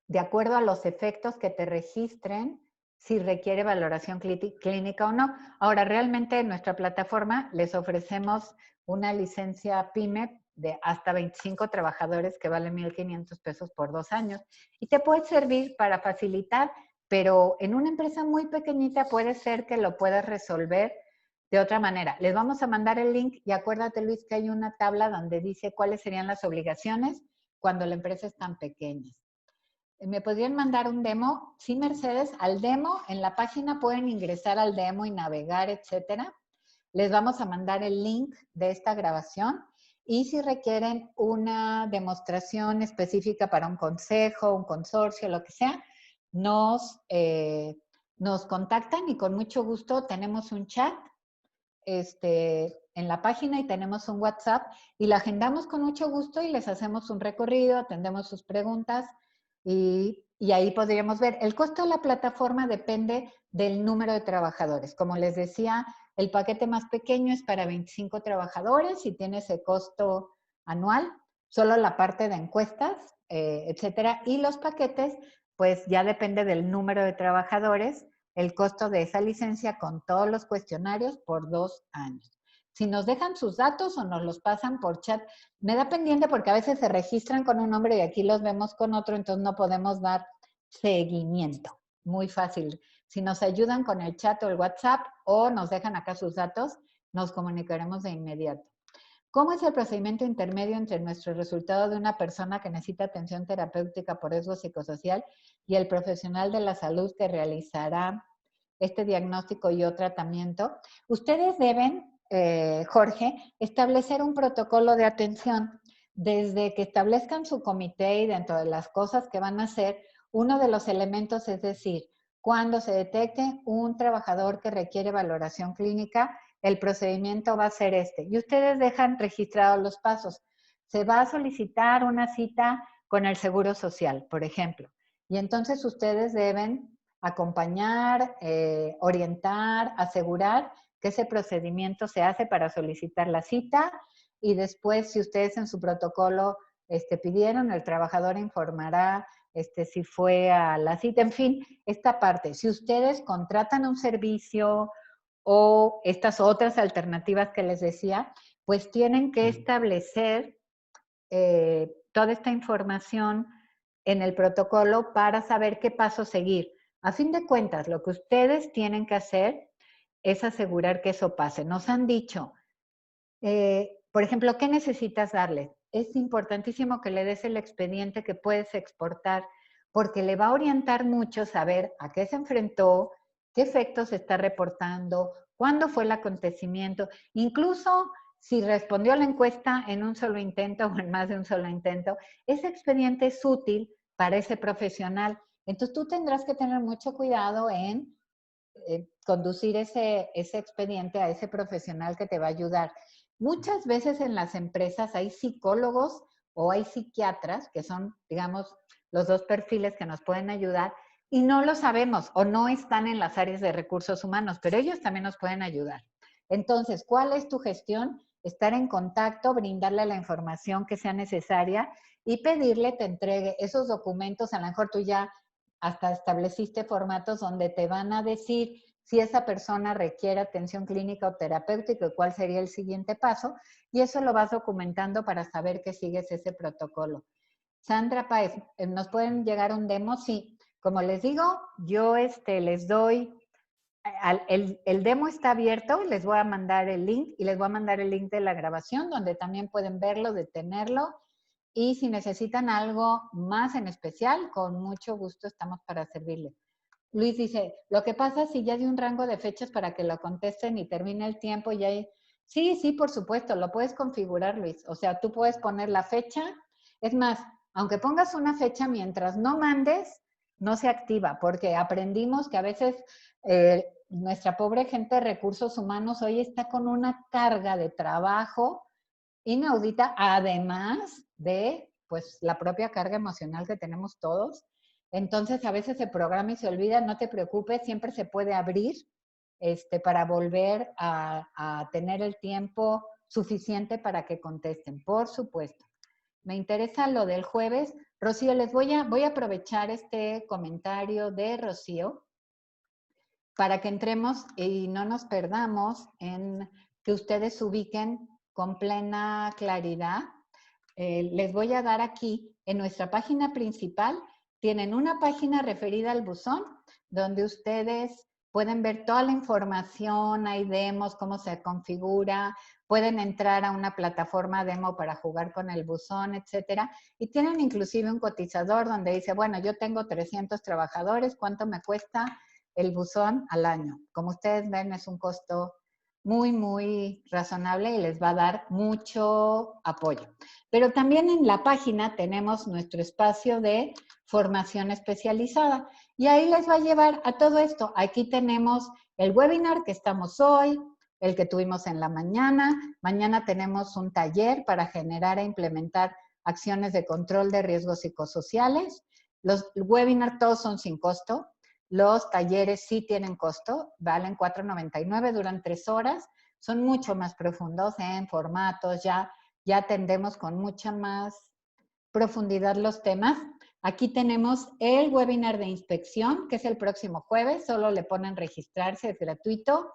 de acuerdo a los efectos que te registren, si requiere valoración clínica o no. Ahora, realmente en nuestra plataforma les ofrecemos una licencia PYME de hasta 25 trabajadores que vale 1,500 pesos por 2 años, y te puede servir para facilitar, pero en una empresa muy pequeñita puede ser que lo puedas resolver de otra manera. Les vamos a mandar el link, y acuérdate, Luis, que hay una tabla donde dice cuáles serían las obligaciones cuando la empresa es tan pequeña. ¿Me podrían mandar un demo? Sí, Mercedes, al demo, en la página pueden ingresar al demo y navegar, etcétera. Les vamos a mandar el link de esta grabación, y si requieren una demostración específica para un consejo, un consorcio, lo que sea, nos contactan, y con mucho gusto tenemos un chat en la página, y tenemos un WhatsApp, y la agendamos con mucho gusto y les hacemos un recorrido, atendemos sus preguntas, y ahí podríamos ver. El costo de la plataforma depende del número de trabajadores. Como les decía, el paquete más pequeño es para 25 trabajadores y tiene ese costo anual. Solo la parte de encuestas etcétera. Y los paquetes, pues ya depende del número de trabajadores, el costo de esa licencia con todos los cuestionarios por 2 años. Si nos dejan sus datos o nos los pasan por chat, me da pendiente porque a veces se registran con un nombre y aquí los vemos con otro, entonces no podemos dar seguimiento. Muy fácil. Si nos ayudan con el chat o el WhatsApp o nos dejan acá sus datos, nos comunicaremos de inmediato. ¿Cómo es el procedimiento intermedio entre nuestro resultado de una persona que necesita atención terapéutica por riesgo psicosocial y el profesional de la salud que realizará este diagnóstico y o tratamiento? Ustedes deben, Jorge, establecer un protocolo de atención. Desde que establezcan su comité y dentro de las cosas que van a hacer, uno de los elementos es decir, cuando se detecte un trabajador que requiere valoración clínica, el procedimiento va a ser este. Y ustedes dejan registrados los pasos. Se va a solicitar una cita con el Seguro Social, por ejemplo. Y entonces ustedes deben acompañar, orientar, asegurar que ese procedimiento se hace para solicitar la cita y después si ustedes en su protocolo pidieron, el trabajador informará si fue a la cita, en fin, esta parte. Si ustedes contratan un servicio o estas otras alternativas que les decía, pues tienen que establecer toda esta información en el protocolo para saber qué paso seguir. A fin de cuentas, lo que ustedes tienen que hacer es asegurar que eso pase. Nos han dicho, por ejemplo, ¿qué necesitas darle? Es importantísimo que le des el expediente que puedes exportar, porque le va a orientar mucho saber a qué se enfrentó, qué efectos está reportando, cuándo fue el acontecimiento, incluso si respondió a la encuesta en un solo intento o en más de un solo intento, ese expediente es útil para ese profesional. Entonces tú tendrás que tener mucho cuidado en conducir ese expediente a ese profesional que te va a ayudar. Muchas veces en las empresas hay psicólogos o hay psiquiatras, que son, digamos, los dos perfiles que nos pueden ayudar, y no lo sabemos o no están en las áreas de recursos humanos, pero ellos también nos pueden ayudar. Entonces, ¿cuál es tu gestión? Estar en contacto, brindarle la información que sea necesaria y pedirle te entregue esos documentos. A lo mejor tú ya hasta estableciste formatos donde te van a decir si esa persona requiere atención clínica o terapéutica y cuál sería el siguiente paso, y eso lo vas documentando para saber que sigues ese protocolo. Sandra Páez, ¿nos pueden llegar un demo? Sí, como les digo, yo les doy, el demo está abierto, les voy a mandar el link y les voy a mandar el link de la grabación donde también pueden verlo, detenerlo, y si necesitan algo más en especial, con mucho gusto estamos para servirle. Luis dice, lo que pasa si ya di un rango de fechas para que lo contesten y termine el tiempo, ya hay... Sí, sí, por supuesto, lo puedes configurar, Luis. O sea, tú puedes poner la fecha. Es más, aunque pongas una fecha, mientras no mandes, no se activa, porque aprendimos que a veces nuestra pobre gente de recursos humanos hoy está con una carga de trabajo inaudita, además de pues la propia carga emocional que tenemos todos. Entonces a veces se programa y se olvida, no te preocupes, siempre se puede abrir para volver a tener el tiempo suficiente para que contesten, por supuesto. Me interesa lo del jueves. Rocío, voy a aprovechar este comentario de Rocío para que entremos y no nos perdamos en que ustedes se ubiquen con plena claridad. Les voy a dar aquí, en nuestra página principal, tienen una página referida al buzón, donde ustedes pueden ver toda la información, hay demos, cómo se configura, pueden entrar a una plataforma demo para jugar con el buzón, etcétera. Y tienen inclusive un cotizador donde dice, bueno, yo tengo 300 trabajadores, ¿cuánto me cuesta el buzón al año? Como ustedes ven, es un costo muy, muy razonable y les va a dar mucho apoyo. Pero también en la página tenemos nuestro espacio de formación especializada y ahí les va a llevar a todo esto. Aquí tenemos el webinar que estamos hoy, el que tuvimos en la mañana. Mañana tenemos un taller para generar e implementar acciones de control de riesgos psicosociales. Los webinars todos son sin costo. Los talleres sí tienen costo, valen $4.99, duran 3 horas, son mucho más profundos en formatos, ya atendemos con mucha más profundidad los temas. Aquí tenemos el webinar de inspección, que es el próximo jueves, solo le ponen registrarse, es gratuito.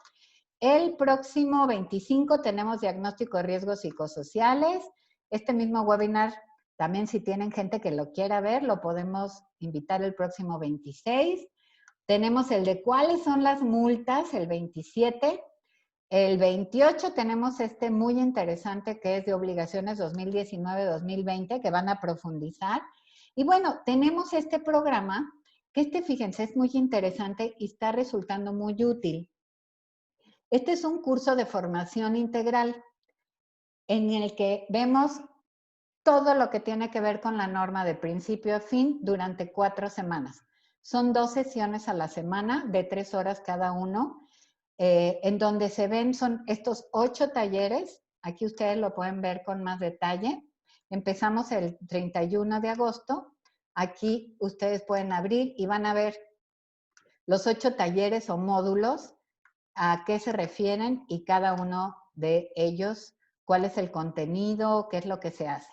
El próximo 25 tenemos diagnóstico de riesgos psicosociales. Este mismo webinar, también si tienen gente que lo quiera ver, lo podemos invitar el próximo 26. Tenemos el de cuáles son las multas, el 27. El 28 tenemos este muy interesante que es de obligaciones 2019-2020 que van a profundizar. Y bueno, tenemos este programa que fíjense, es muy interesante y está resultando muy útil. Este es un curso de formación integral en el que vemos todo lo que tiene que ver con la norma de principio a fin durante 4 semanas. Son 2 sesiones a la semana de 3 horas cada uno, en donde se ven, son estos 8 talleres. Aquí ustedes lo pueden ver con más detalle. Empezamos el 31 de agosto. Aquí ustedes pueden abrir y van a ver los 8 talleres o módulos, a qué se refieren y cada uno de ellos, cuál es el contenido, qué es lo que se hace.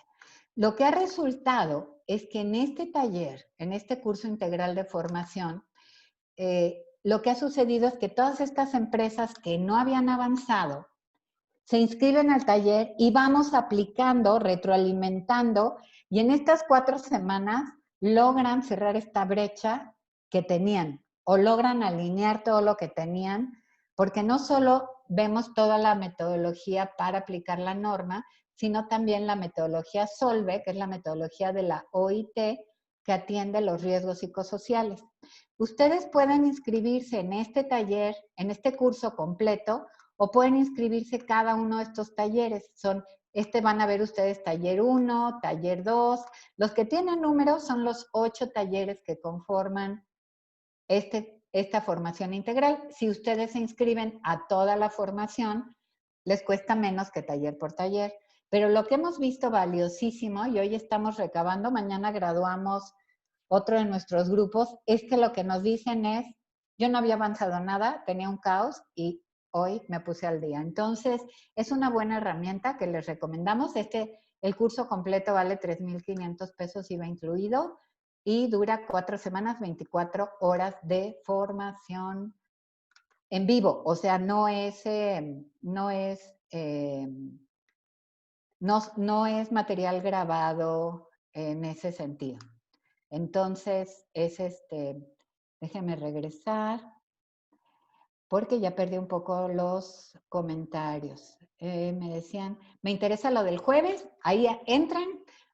Lo que ha resultado es que en este taller, en este curso integral de formación, lo que ha sucedido es que todas estas empresas que no habían avanzado se inscriben al taller y vamos aplicando, retroalimentando, y en estas 4 semanas logran cerrar esta brecha que tenían o logran alinear todo lo que tenían, porque no solo vemos toda la metodología para aplicar la norma, sino también la metodología SOLVE, que es la metodología de la OIT, que atiende los riesgos psicosociales. Ustedes pueden inscribirse en este taller, en este curso completo, o pueden inscribirse cada uno de estos talleres. Van a ver ustedes taller 1, taller 2. Los que tienen números son los 8 talleres que conforman esta formación integral. Si ustedes se inscriben a toda la formación, les cuesta menos que taller por taller. Pero lo que hemos visto valiosísimo, y hoy estamos recabando, mañana graduamos otro de nuestros grupos, es que lo que nos dicen es, yo no había avanzado nada, tenía un caos y hoy me puse al día. Entonces, es una buena herramienta que les recomendamos. El curso completo vale 3,500 pesos IVA incluido y dura 4 semanas, 24 horas de formación en vivo. O sea, no es material grabado en ese sentido. Entonces, déjenme regresar, porque ya perdí un poco los comentarios. Me decían, me interesa lo del jueves, ahí entran,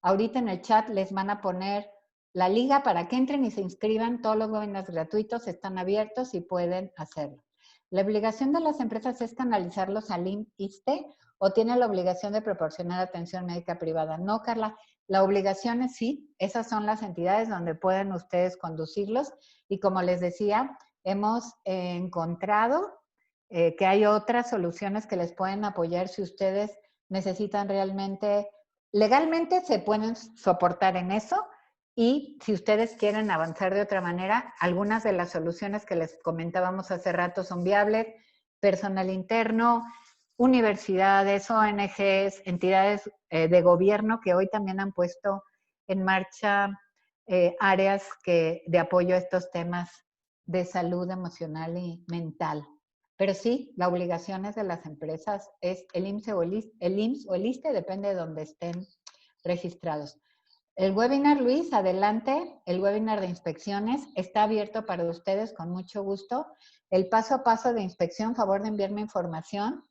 ahorita en el chat les van a poner la liga para que entren y se inscriban. Todos los webinars gratuitos están abiertos y pueden hacerlo. ¿La obligación de las empresas es canalizarlos al IMSS-ISSSTE o tiene la obligación de proporcionar atención médica privada? No, Carla, la obligación es sí, esas son las entidades donde pueden ustedes conducirlos y como les decía, hemos encontrado que hay otras soluciones que les pueden apoyar si ustedes necesitan realmente, legalmente se pueden soportar en eso y si ustedes quieren avanzar de otra manera, algunas de las soluciones que les comentábamos hace rato son viables, personal interno, universidades, ONGs, entidades de gobierno que hoy también han puesto en marcha áreas de apoyo a estos temas de salud emocional y mental. Pero sí, la obligación es de las empresas, es el IMSS o el ISSSTE, depende de donde estén registrados. El webinar, Luis, adelante. El webinar de inspecciones está abierto para ustedes con mucho gusto. El paso a paso de inspección, favor de enviarme información.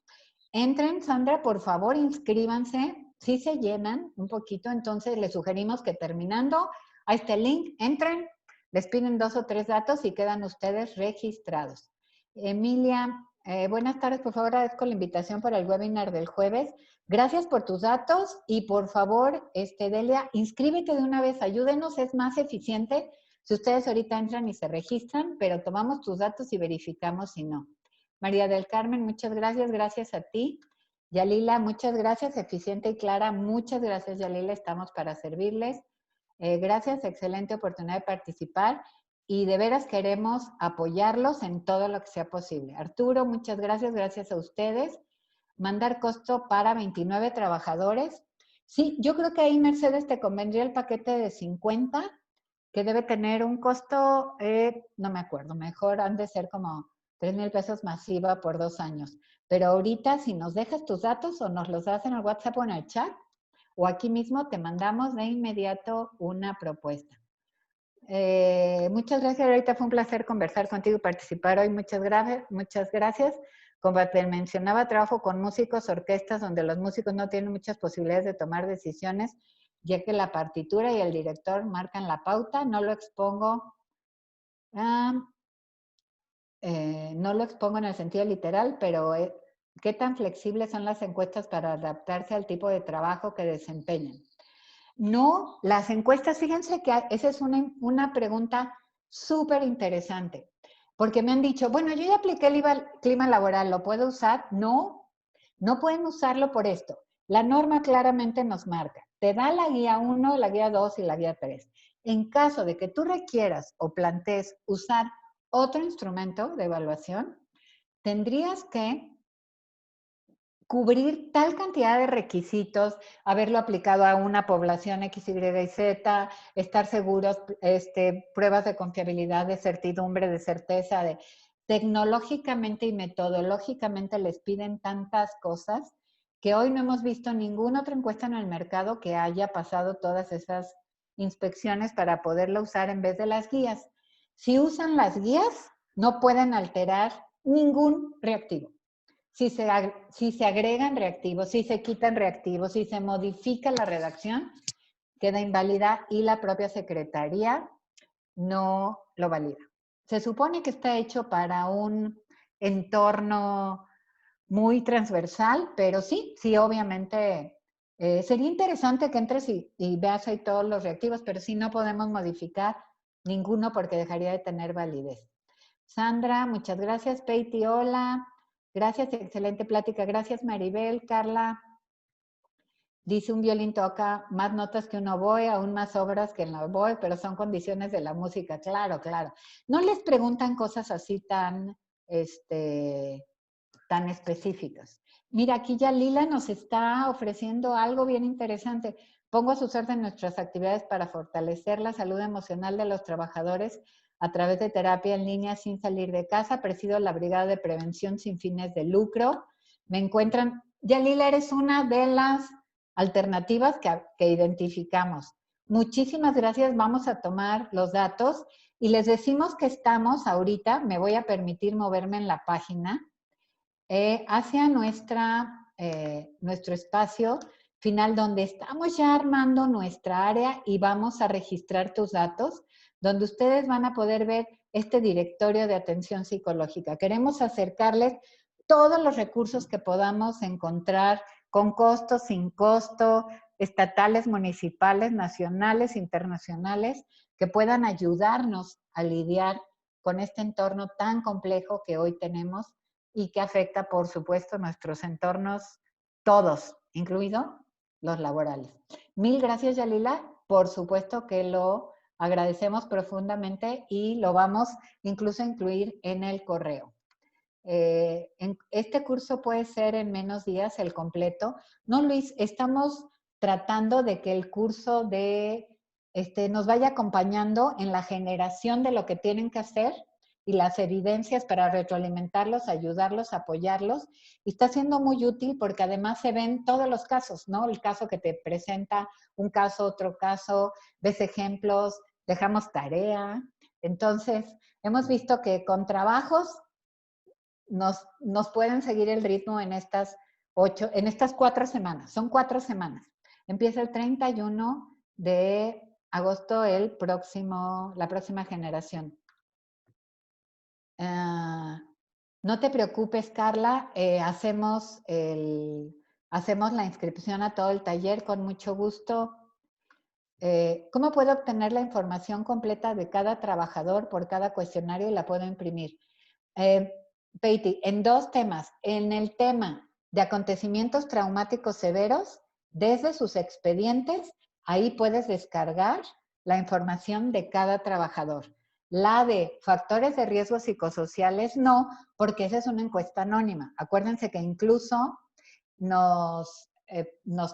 Entren, Sandra, por favor, inscríbanse. Si se llenan un poquito, entonces les sugerimos que terminando a este link, entren, les piden 2 o 3 datos y quedan ustedes registrados. Emilia, buenas tardes, por favor, agradezco la invitación para el webinar del jueves. Gracias por tus datos y por favor, Delia, inscríbete de una vez, ayúdenos, es más eficiente si ustedes ahorita entran y se registran, pero tomamos tus datos y verificamos si no. María del Carmen, muchas gracias, gracias a ti. Yalila, muchas gracias, eficiente y clara, muchas gracias Yalila, estamos para servirles. Gracias, excelente oportunidad de participar y de veras queremos apoyarlos en todo lo que sea posible. Arturo, muchas gracias, gracias a ustedes. Mandar costo para 29 trabajadores. Sí, yo creo que ahí, Mercedes, te convendría el paquete de 50, que debe tener un costo, no me acuerdo, mejor han de ser como 3,000 pesos masiva por 2 años. Pero ahorita, si nos dejas tus datos o nos los das en el WhatsApp o en el chat, o aquí mismo te mandamos de inmediato una propuesta. Muchas gracias, ahorita fue un placer conversar contigo y participar hoy. Muchas gracias. Como te mencionaba, trabajo con músicos, orquestas, donde los músicos no tienen muchas posibilidades de tomar decisiones, ya que la partitura y el director marcan la pauta. No lo expongo, no lo expongo en el sentido literal, pero ¿qué tan flexibles son las encuestas para adaptarse al tipo de trabajo que desempeñan? No, las encuestas, fíjense que esa es una pregunta súper interesante, porque me han dicho, bueno, yo ya apliqué el clima laboral, ¿lo puedo usar? No, no pueden usarlo por esto. La norma claramente nos marca, te da la guía 1, la guía 2 y la guía 3. En caso de que tú requieras o plantees usar otro instrumento de evaluación, tendrías que cubrir tal cantidad de requisitos, haberlo aplicado a una población X, Y y Z, estar seguros, pruebas de confiabilidad, de certidumbre, de certeza, tecnológicamente y metodológicamente les piden tantas cosas que hoy no hemos visto ninguna otra encuesta en el mercado que haya pasado todas esas inspecciones para poderlo usar en vez de las guías. Si usan las guías, no pueden alterar ningún reactivo. Si se agregan reactivos, si se quitan reactivos, si se modifica la redacción, queda inválida y la propia secretaría no lo valida. Se supone que está hecho para un entorno muy transversal, pero sí, obviamente sería interesante que entres y veas ahí todos los reactivos, pero sí no podemos modificar ninguno porque dejaría de tener validez. Sandra, muchas gracias. Peiti, hola. Gracias, excelente plática. Gracias, Maribel. Carla, dice un violín toca más notas que un oboe, aún más obras que en la oboe, pero son condiciones de la música. Claro, claro. No les preguntan cosas así tan específicas. Mira, aquí ya Lila nos está ofreciendo algo bien interesante. Pongo a sus órdenes nuestras actividades para fortalecer la salud emocional de los trabajadores a través de terapia en línea sin salir de casa. Presido la Brigada de Prevención sin fines de lucro. Me encuentran, ya Lila, eres una de las alternativas que identificamos. Muchísimas gracias, vamos a tomar los datos y les decimos que estamos ahorita, me voy a permitir moverme en la página, hacia nuestro espacio final donde estamos ya armando nuestra área y vamos a registrar tus datos, donde ustedes van a poder ver este directorio de atención psicológica. Queremos acercarles todos los recursos que podamos encontrar con costo, sin costo, estatales, municipales, nacionales, internacionales, que puedan ayudarnos a lidiar con este entorno tan complejo que hoy tenemos y que afecta, por supuesto, nuestros entornos, todos, incluido los laborales. Mil gracias, Yalila. Por supuesto que lo agradecemos profundamente y lo vamos incluso a incluir en el correo. Este curso puede ser en menos días el completo. No, Luis, estamos tratando de que el curso nos vaya acompañando en la generación de lo que tienen que hacer y las evidencias para retroalimentarlos, ayudarlos, apoyarlos. Y está siendo muy útil porque además se ven todos los casos, ¿no? El caso que te presenta, un caso, otro caso, ves ejemplos, dejamos tarea. Entonces, hemos visto que con trabajos nos pueden seguir el ritmo en estas 4 semanas. Son 4 semanas. Empieza el 31 de agosto la próxima generación. No te preocupes, Carla, hacemos la inscripción a todo el taller con mucho gusto. ¿Cómo puedo obtener la información completa de cada trabajador por cada cuestionario y la puedo imprimir? Peiti, en 2 temas. En el tema de acontecimientos traumáticos severos, desde sus expedientes, ahí puedes descargar la información de cada trabajador. La de factores de riesgo psicosociales, no, porque esa es una encuesta anónima. Acuérdense que incluso nos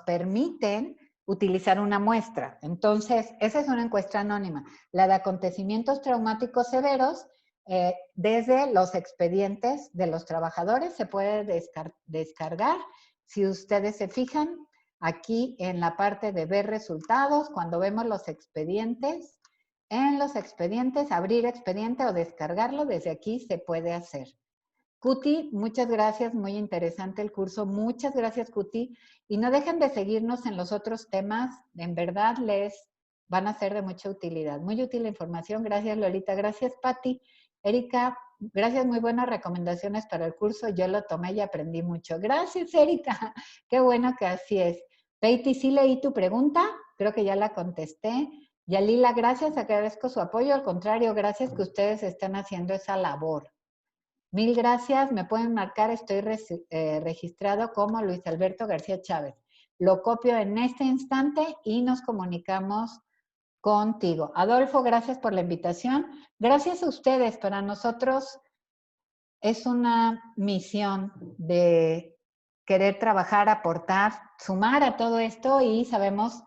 permiten utilizar una muestra. Entonces, esa es una encuesta anónima. La de acontecimientos traumáticos severos, desde los expedientes de los trabajadores se puede descargar. Si ustedes se fijan, aquí en la parte de ver resultados, cuando vemos los expedientes, en los expedientes, abrir expediente o descargarlo, desde aquí se puede hacer. Cuti, muchas gracias, muy interesante el curso. Muchas gracias, Cuti. Y no dejen de seguirnos en los otros temas. En verdad les van a ser de mucha utilidad. Muy útil la información. Gracias, Lolita. Gracias, Patti. Erika, gracias, muy buenas recomendaciones para el curso. Yo lo tomé y aprendí mucho. Gracias, Erika. Qué bueno que así es. Peiti, sí leí tu pregunta. Creo que ya la contesté. Yalila, gracias. Agradezco su apoyo. Al contrario, gracias que ustedes estén haciendo esa labor. Mil gracias, me pueden marcar, estoy registrado como Luis Alberto García Chávez. Lo copio en este instante y nos comunicamos contigo. Adolfo, gracias por la invitación. Gracias a ustedes, para nosotros es una misión de querer trabajar, aportar, sumar a todo esto y sabemos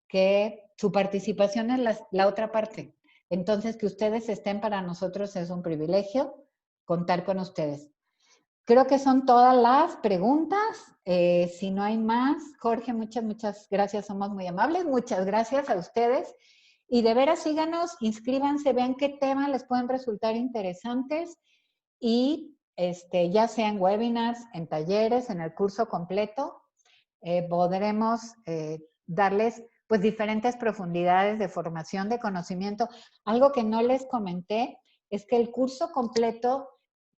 que su participación es la otra parte. Entonces, que ustedes estén para nosotros es un privilegio contar con ustedes. Creo que son todas las preguntas. Si no hay más, Jorge, muchas gracias, somos muy amables. Muchas gracias a ustedes. Y de veras, síganos, inscríbanse, vean qué temas les pueden resultar interesantes y ya sea en webinars, en talleres, en el curso completo, podremos darles pues diferentes profundidades de formación, de conocimiento. Algo que no les comenté es que el curso completo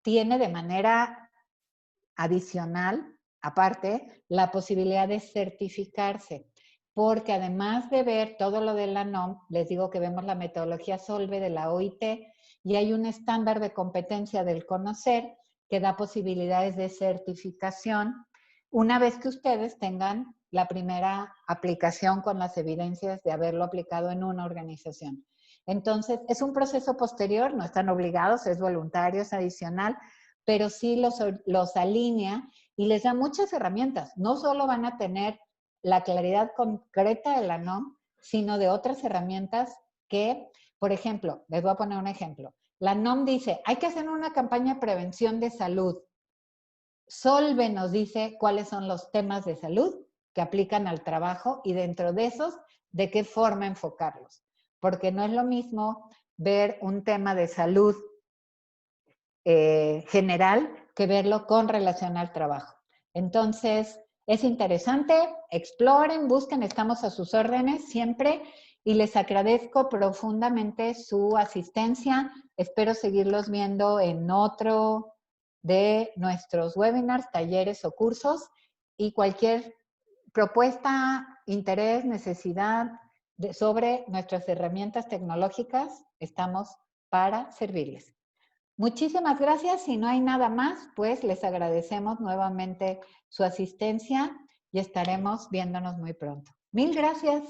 tiene de manera adicional, aparte, la posibilidad de certificarse, porque además de ver todo lo de la NOM, les digo que vemos la metodología SOLVE de la OIT y hay un estándar de competencia del conocer que da posibilidades de certificación una vez que ustedes tengan la primera aplicación con las evidencias de haberlo aplicado en una organización. Entonces, es un proceso posterior, no están obligados, es voluntario, es adicional, pero sí los alinea y les da muchas herramientas. No solo van a tener la claridad concreta de la NOM, sino de otras herramientas que, por ejemplo, les voy a poner un ejemplo. La NOM dice, hay que hacer una campaña de prevención de salud. Solve nos dice cuáles son los temas de salud que aplican al trabajo y dentro de esos, de qué forma enfocarlos. Porque no es lo mismo ver un tema de salud general que verlo con relación al trabajo. Entonces, es interesante, exploren, busquen, estamos a sus órdenes siempre y les agradezco profundamente su asistencia. Espero seguirlos viendo en otro de nuestros webinars, talleres o cursos y cualquier propuesta, interés, necesidad sobre nuestras herramientas tecnológicas, estamos para servirles. Muchísimas gracias. Si no hay nada más, pues les agradecemos nuevamente su asistencia y estaremos viéndonos muy pronto. Mil gracias.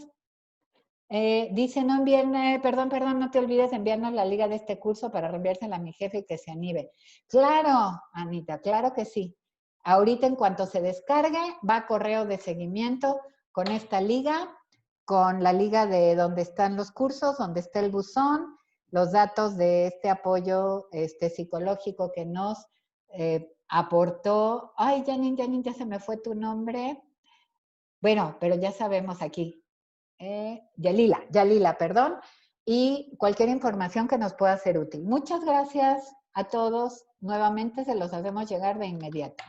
Dice, no envíen, perdón, no te olvides de enviarnos la liga de este curso para reenviársela a mi jefe y que se anime. Claro, Anita, claro que sí. Ahorita en cuanto se descargue, va a correo de seguimiento con esta liga, con la liga de donde están los cursos, donde está el buzón, los datos de este apoyo psicológico que nos aportó. Ay, Janine, ya se me fue tu nombre. Bueno, pero ya sabemos aquí. Yalila, perdón. Y cualquier información que nos pueda ser útil. Muchas gracias a todos. Nuevamente se los hacemos llegar de inmediato.